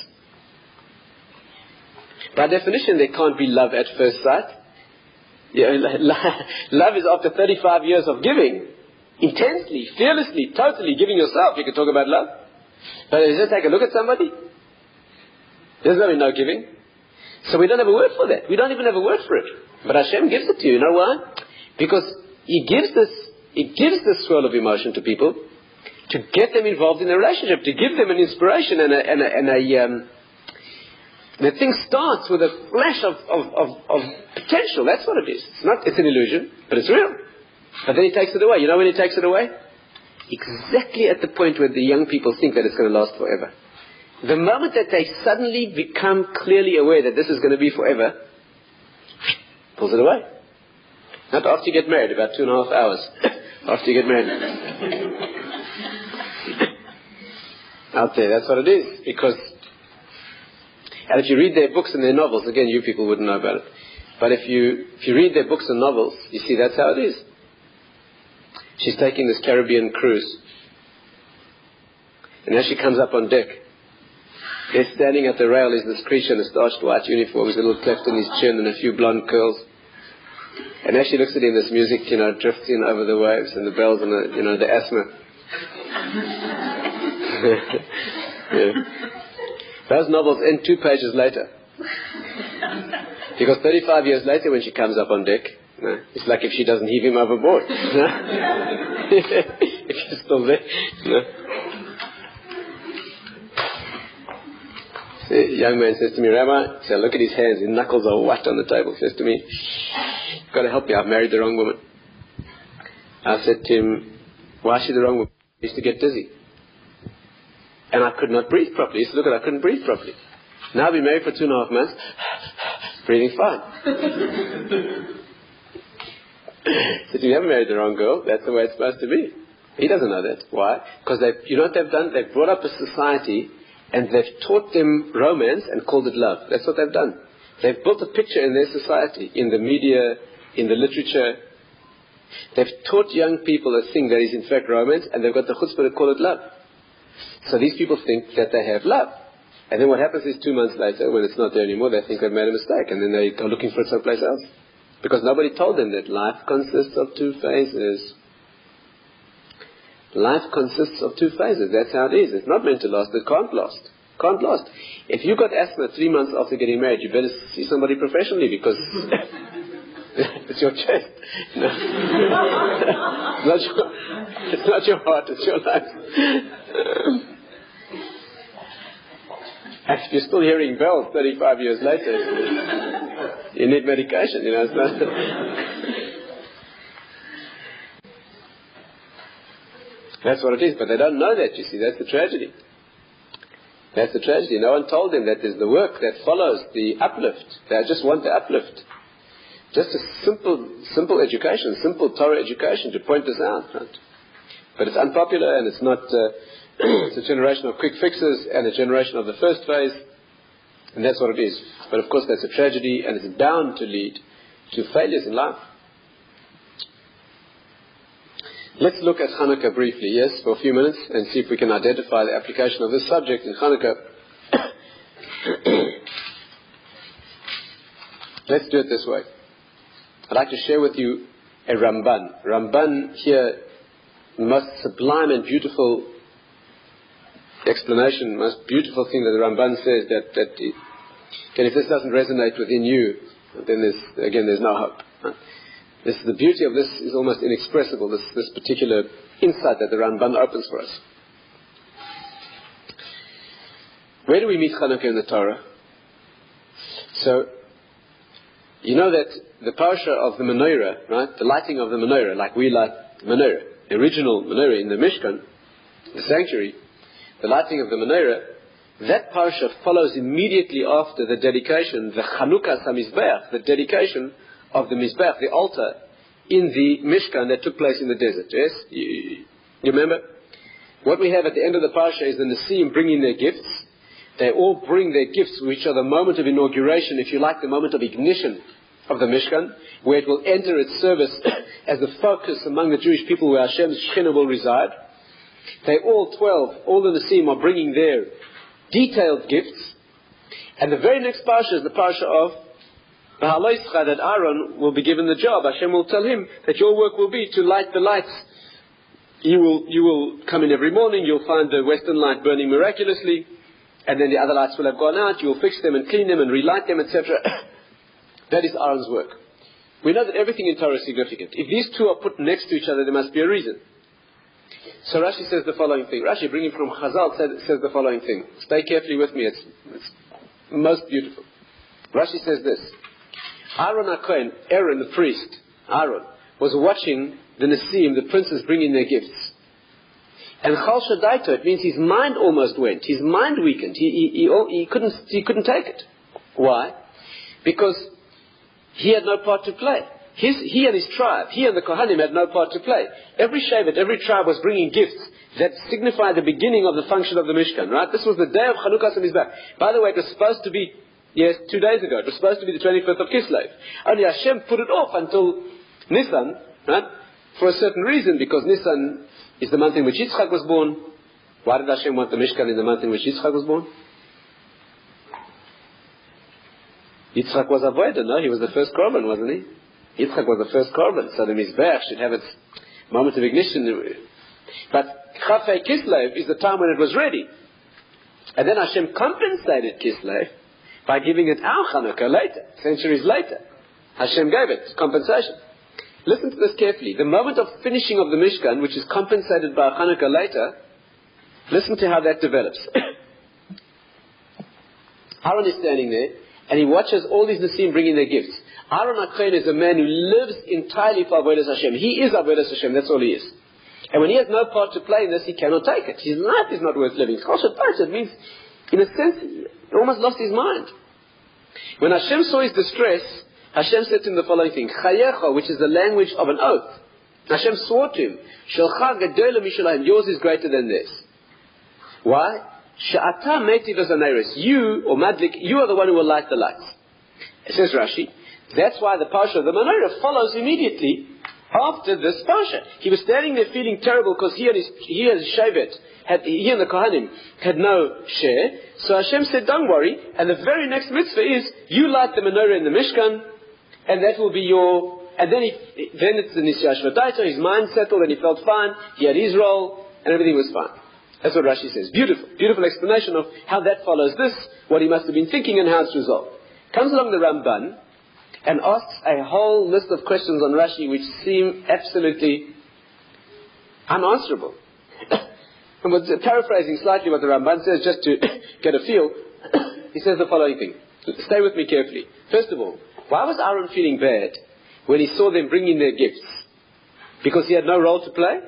By definition, there can't be love at first sight. Love is after 35 years of giving, intensely, fearlessly, totally giving yourself. You can talk about love. But if you just take a look at somebody, there's no giving. So we don't have a word for that. We don't even have a word for it. But Hashem gives it to you. You know why? Because He gives this swirl of emotion to people to get them involved in a relationship, to give them an inspiration and the thing starts with a flash of potential. That's what it is. It's an illusion, but it's real. But then He takes it away. You know when He takes it away? Exactly at the point where the young people think that it's going to last forever. The moment that they suddenly become clearly aware that this is going to be forever, pulls it away. Not after you get married, about 2.5 hours after you get married. Out there, that's what it is. And if you read their books and their novels, again, you people wouldn't know about it. But if you read their books and novels, you see that's how it is. She's taking this Caribbean cruise. And as she comes up on deck, there standing at the rail is this creature in a starched white uniform with a little cleft in his chin and a few blonde curls. And as she looks at him, this music, drifts in over the waves and the bells and the asthma. Yeah. Those novels end 2 pages later. Because 35 years later when she comes up on deck, it's like if she doesn't heave him overboard. If he's still there. The young man says to me, Rabbi, so I look at his hands, his knuckles are white on the table. He says to me, you've got to help me, I've married the wrong woman. I said to him, why is she the wrong woman? I used to get dizzy. And I could not breathe properly. He said, look, I couldn't breathe properly. Now I've been married for 2.5 months, breathing fine. He said, you haven't married the wrong girl, that's the way it's supposed to be. He doesn't know that. Why? Because you know what they've done? They've brought up a society and they've taught them romance and called it love. That's what they've done. They've built a picture in their society, in the media, in the literature. They've taught young people a thing that is in fact romance, and they've got the chutzpah to call it love. So these people think that they have love. And then what happens is 2 months later, when it's not there anymore, they think they've made a mistake, and then they go looking for it someplace else. Because nobody told them that life consists of 2 phases. Life consists of 2 phases. That's how it is. It's not meant to last. It can't last. Can't last. If you got asthma 3 months after getting married, you better see somebody professionally, because it's your chest. No. It's not your heart. It's your life. And if you're still hearing bells 35 years later, you need medication. It's not. That's what it is, but they don't know that, you see. That's the tragedy. That's the tragedy. No one told them that there's the work that follows the uplift. They just want the uplift. Just a simple education, simple Torah education to point this out. Right? But it's unpopular, and it's not, it's a generation of quick fixes and a generation of the first phase, and that's what it is. But of course that's a tragedy, and it's bound to lead to failures in life. Let's look at Hanukkah briefly, yes, for a few minutes, and see if we can identify the application of this subject in Hanukkah. Let's do it this way. I'd like to share with you a Ramban. Ramban here, the most sublime and beautiful explanation, most beautiful thing that the Ramban says, that if this doesn't resonate within you, then there's no hope. Right? The beauty of this is almost inexpressible, this particular insight that the Ramban opens for us. Where do we meet Hanukkah in the Torah? So, you know that the parasha of the menorah, right, the lighting of the menorah, like we light the menorah, the original menorah in the Mishkan, the sanctuary, the lighting of the menorah, that parasha follows immediately after the dedication, the Chanukah HaMizbeach, the dedication of the Mizbeach, the altar, in the Mishkan that took place in the desert. Yes? You remember? What we have at the end of the parasha is the Nesim bringing their gifts. They all bring their gifts, which are the moment of inauguration, if you like, the moment of ignition of the Mishkan, where it will enter its service as the focus among the Jewish people where Hashem's Shekhinah will reside. They all 12, all the Nesim are bringing their detailed gifts. And the very next parasha is the parasha of that Aaron will be given the job. Hashem will tell him that your work will be to light the lights. You will come in every morning, you'll find the western light burning miraculously, and then the other lights will have gone out, you'll fix them and clean them and relight them, etc. That is Aaron's work. We know that everything in Torah is significant. If these two are put next to each other, there must be a reason. So Rashi says the following thing. Rashi, bringing from Chazal, says the following thing. Stay carefully with me, it's most beautiful. Rashi says this. Aaron HaKohen, Aaron the priest, Aaron, was watching the Nesim, the princes, bringing their gifts. And Chal Shadaito, it means his mind almost went. His mind weakened. He couldn't take it. Why? Because he had no part to play. He and his tribe, he and the Kohanim had no part to play. Every Shevet, every tribe was bringing gifts that signified the beginning of the function of the Mishkan, right? This was the day of Chanukah HaMizbeach. By the way, it was supposed to be Yes, 2 days ago. It was supposed to be the 25th of Kislev. Only Hashem put it off until Nisan, right? For a certain reason, because Nisan is the month in which Yitzchak was born. Why did Hashem want the Mishkan in the month in which Yitzchak was born? Yitzchak was Avodah, no? He was the first Korban, wasn't he? Yitzchak was the first Korban, so the Mizbeach should have its moment of ignition. But Chafei Kislev is the time when it was ready. And then Hashem compensated Kislev by giving it our Hanukkah later, centuries later. Hashem gave it compensation. Listen to this carefully. The moment of finishing of the Mishkan, which is compensated by Hanukkah later, listen to how that develops. Aaron is standing there, and he watches all these Nasim bringing their gifts. Aaron HaKohen is a man who lives entirely for Avodas Hashem. He is Avodas Hashem, that's all he is. And when he has no part to play in this, he cannot take it. His life is not worth living. It means, in a sense, he almost lost his mind. When Hashem saw his distress, Hashem said to him the following thing, Chayecha, which is the language of an oath. Hashem swore to him, Shelcha Gedola Mishalayim, yours is greater than theirs. Why? She'ata metiv as aneris. You, or Madlik, you are the one who will light the lights. It says Rashi, that's why the Parsha of the menorah follows immediately after this Parsha. He was standing there feeling terrible because he and his Shevet, he and the Kohanim had no share. So Hashem said, don't worry. And the very next mitzvah is, you light the menorah in the Mishkan, and that will be your... And then it's the Nisya Shvataita, his mind settled and he felt fine. He had his role, and everything was fine. That's what Rashi says. Beautiful. Beautiful explanation of how that follows this, what he must have been thinking and how it's resolved. Comes along the Ramban and asks a whole list of questions on Rashi which seem absolutely unanswerable. And paraphrasing slightly what the Ramban says just to get a feel, he says the following thing. Stay with me carefully. First of all, why was Aaron feeling bad when he saw them bringing their gifts? Because he had no role to play?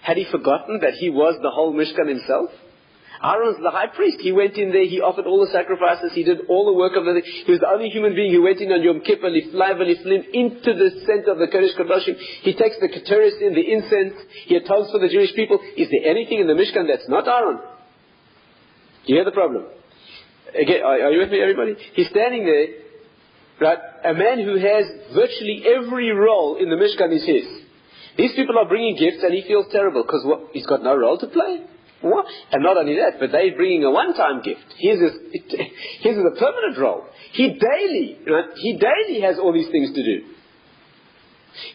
Had he forgotten that he was the whole Mishkan himself? Aaron's the high priest. He went in there, he offered all the sacrifices, he did all the work of the... He was the only human being who went in on Yom Kippur, into the center of the Kodesh Kodashim. He takes the Keteris in, the incense, he atones for the Jewish people. Is there anything in the Mishkan that's not Aaron? You hear the problem? Again, are you with me, everybody? He's standing there, right? A man who has virtually every role in the Mishkan is his. These people are bringing gifts and he feels terrible because he's got no role to play. What? And not only that, but they're bringing a one-time gift. His is a permanent role. He daily has all these things to do.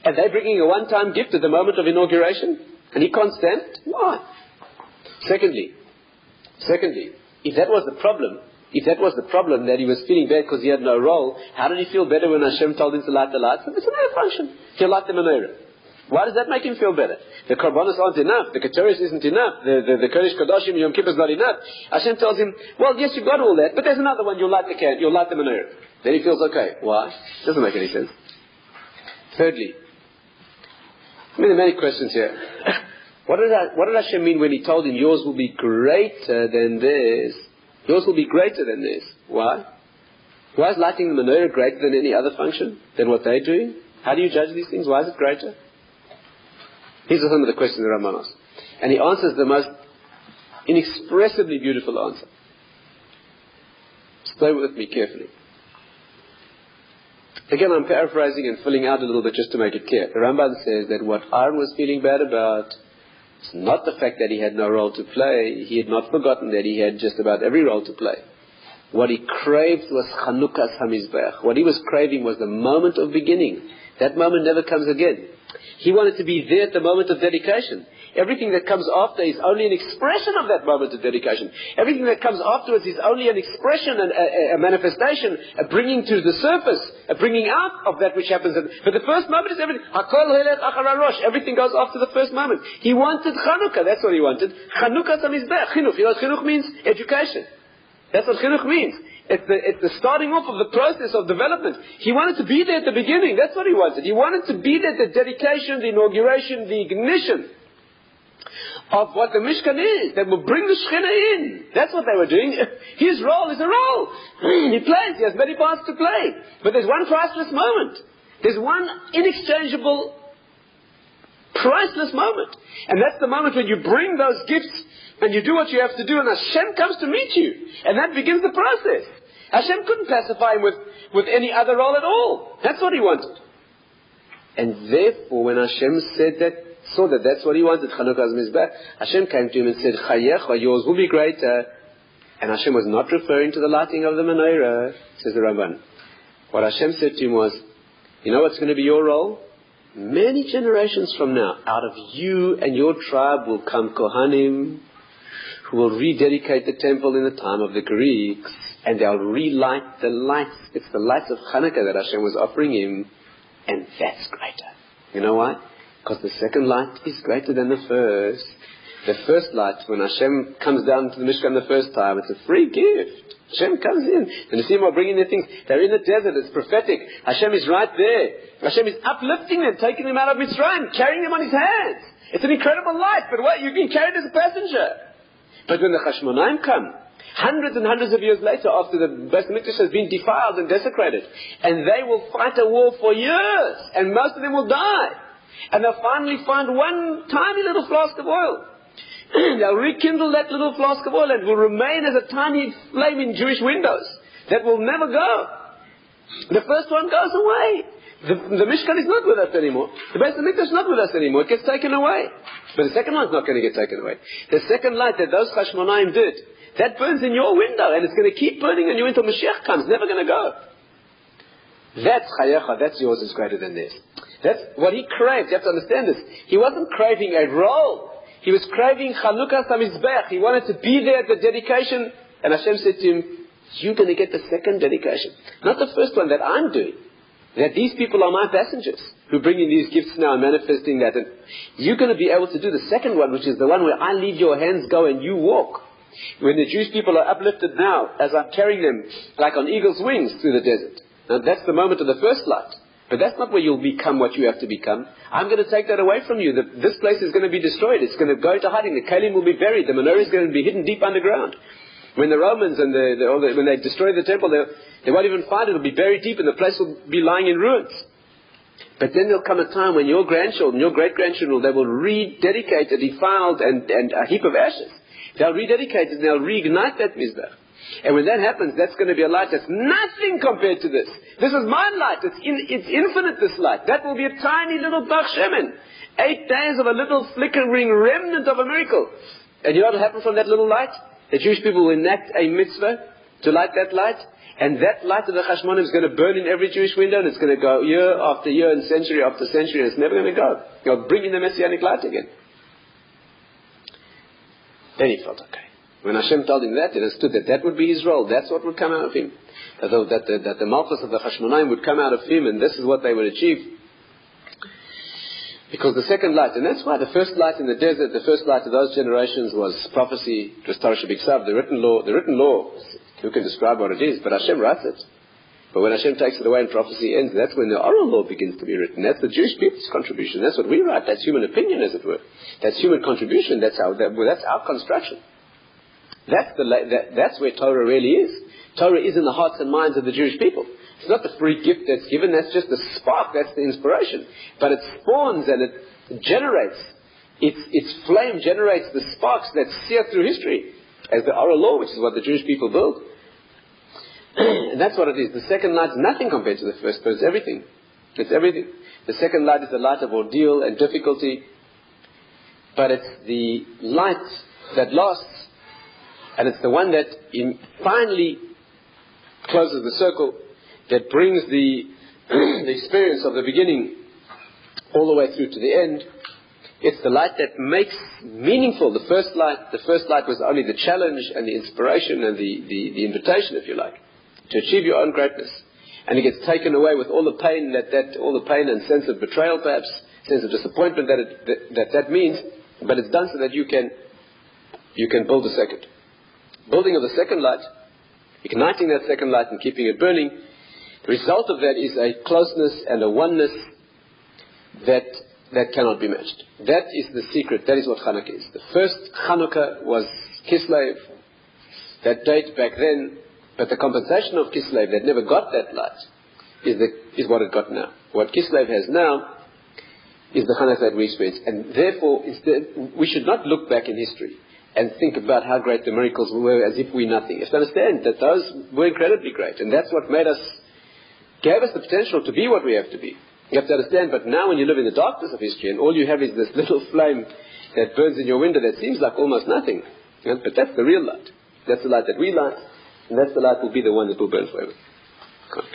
And they're bringing a one-time gift at the moment of inauguration, and he can't stand it. Why? Secondly, if that was the problem that he was feeling bad because he had no role, how did he feel better when Hashem told him to light the lights? It's another function. He'll light the menorah. Why does that make him feel better? The Korbanos aren't enough. The Keteris isn't enough. The Kodesh Kodashim Yom Kippur is not enough. Hashem tells him, well, yes, you've got all that, but there's another one. You'll light the menorah. Then he feels okay. Why? Doesn't make any sense. Thirdly, there are many questions here. What did Hashem mean when he told him, yours will be greater than theirs? Yours will be greater than theirs. Why? Why is lighting the menorah greater than any other function than what they're doing? How do you judge these things? Why is it greater? These are some of the questions the Ramban asks. And he answers the most inexpressibly beautiful answer. Stay with me carefully. Again, I'm paraphrasing and filling out a little bit just to make it clear. The Ramban says that what Aaron was feeling bad about is not the fact that he had no role to play. He had not forgotten that he had just about every role to play. What he craved was Chanukas HaMizbeach. What he was craving was the moment of beginning. That moment never comes again. He wanted to be there at the moment of dedication. Everything that comes after is only an expression of that moment of dedication. Everything that comes afterwards is only an expression, a manifestation, a bringing to the surface, a bringing out of that which happens. But the first moment is everything. Everything goes after the first moment. He wanted Chanukah. That's what he wanted. Chanukah Samizbech. Chinuch. You know what Chinuch means? Education. That's what Chinuch means. It's the starting off of the process of development. He wanted to be there at the beginning. That's what he wanted. He wanted to be there at the dedication, the inauguration, the ignition of what the Mishkan is. That will bring the Shekhinah in. That's what they were doing. His role is a role. He plays. He has many parts to play. But there's one priceless moment. There's one inexchangeable, priceless moment. And that's the moment when you bring those gifts and you do what you have to do, and Hashem comes to meet you. And that begins the process. Hashem couldn't pacify him with any other role at all. That's what he wanted. And therefore, when Hashem saw that that's what he wanted, Chanukah's Mizbech, Hashem came to him and said, Chayecha, yours will be greater. And Hashem was not referring to the lighting of the menorah, says the Ramban. What Hashem said to him was, you know what's going to be your role? Many generations from now, out of you and your tribe will come Kohanim, who will rededicate the temple in the time of the Greeks, and they'll relight the lights. It's the lights of Hanukkah that Hashem was offering him, and that's greater. You know why? Because the second light is greater than the first. The first light, when Hashem comes down to the Mishkan the first time, it's a free gift. Hashem comes in. The Nesim are bringing their things. They're in the desert. It's prophetic. Hashem is right there. Hashem is uplifting them, taking them out of Mitzrayim, carrying them on his hands. It's an incredible light, but what? You've been carried as a passenger. But when the Chashmonaim come, hundreds and hundreds of years later, after the Beis Hamikdash has been defiled and desecrated, and they will fight a war for years, and most of them will die, and they'll finally find one tiny little flask of oil. They'll rekindle that little flask of oil, and it will remain as a tiny flame in Jewish windows that will never go. The first one goes away. The Mishkan is not with us anymore. The Beis Hamikdash is not with us anymore. It gets taken away. But the second one's not going to get taken away. The second light that those Chashmonaim did, that burns in your window, and it's going to keep burning on you until Mashiach comes. It's never going to go. That's Chayecha. That's yours is greater than this. That's what he craved. You have to understand this. He wasn't craving a role. He was craving Chanukah Samizbech. He wanted to be there at the dedication. And Hashem said to him, you're going to get the second dedication. Not the first one that I'm doing. That these people are my passengers who bring in these gifts now and manifesting that. And you're going to be able to do the second one, which is the one where I leave your hands go and you walk. When the Jewish people are uplifted now, as I'm carrying them like on eagle's wings through the desert. Now that's the moment of the first light. But that's not where you'll become what you have to become. I'm going to take that away from you. This place is going to be destroyed. It's going to go into hiding. The Kalim will be buried. The menorah is going to be hidden deep underground. When the Romans and when they destroy the temple, they won't even find it. It'll be buried deep and the place will be lying in ruins. But then there'll come a time when your grandchildren, your great-grandchildren, they will rededicate a defiled and a heap of ashes. They'll rededicate it and they'll reignite that Mizbech. And when that happens, that's going to be a light that's nothing compared to this. This is my light. It's infinite, this light. That will be a tiny little Bach Shemen. 8 days of a little flickering remnant of a miracle. And you know what will happen from that little light? The Jewish people will enact a mitzvah to light that light. And that light of the Chashmonim is going to burn in every Jewish window. And it's going to go year after year and century after century. And it's never going to go. You'll bring in the Messianic light again. Then he felt okay. When Hashem told him that, he understood that would be his role. That's what would come out of him. That the Malchus of the Chashmonaim would come out of him, and this is what they would achieve. Because the second light, and that's why the first light in the desert, the first light of those generations was prophecy, it was Torah Shabbat, the written law. The written law, who can describe what it is, but Hashem writes it. But when Hashem takes it away and prophecy ends, that's when the oral law begins to be written. That's the Jewish people's contribution. That's what we write. That's human opinion, as it were. That's human contribution. That's our construction. That's where Torah really is. Torah is in the hearts and minds of the Jewish people. It's not the free gift that's given, that's just the spark, that's the inspiration. But it spawns and it generates, its flame generates the sparks that sear through history, as the oral law, which is what the Jewish people build. And that's what it is. The second light is nothing compared to the first, but it's everything. It's everything. The second light is the light of ordeal and difficulty, but it's the light that lasts. And it's the one that finally closes the circle, that brings the experience of the beginning all the way through to the end. It's the light that makes meaningful the first light. The first light was only the challenge and the inspiration and the invitation, if you like, to achieve your own greatness. And it gets taken away with all the pain all the pain and sense of betrayal, perhaps, sense of disappointment that means. But it's done so that you can build a second. Building of the second light, igniting that second light and keeping it burning, the result of that is a closeness and a oneness that cannot be matched. That is the secret. That is what Chanukah is. The first Chanukah was Kislev, that date back then, but the compensation of Kislev that never got that light is what it got now. What Kislev has now is the Chanukah that we experience. And therefore, we should not look back in history and think about how great the miracles were as if we're nothing. You have to understand that those were incredibly great, and that's what gave us the potential to be what we have to be. You have to understand, but now when you live in the darkness of history, and all you have is this little flame that burns in your window that seems like almost nothing, but that's the real light. That's the light that we light, and that's the light will be the one that will burn forever. Okay.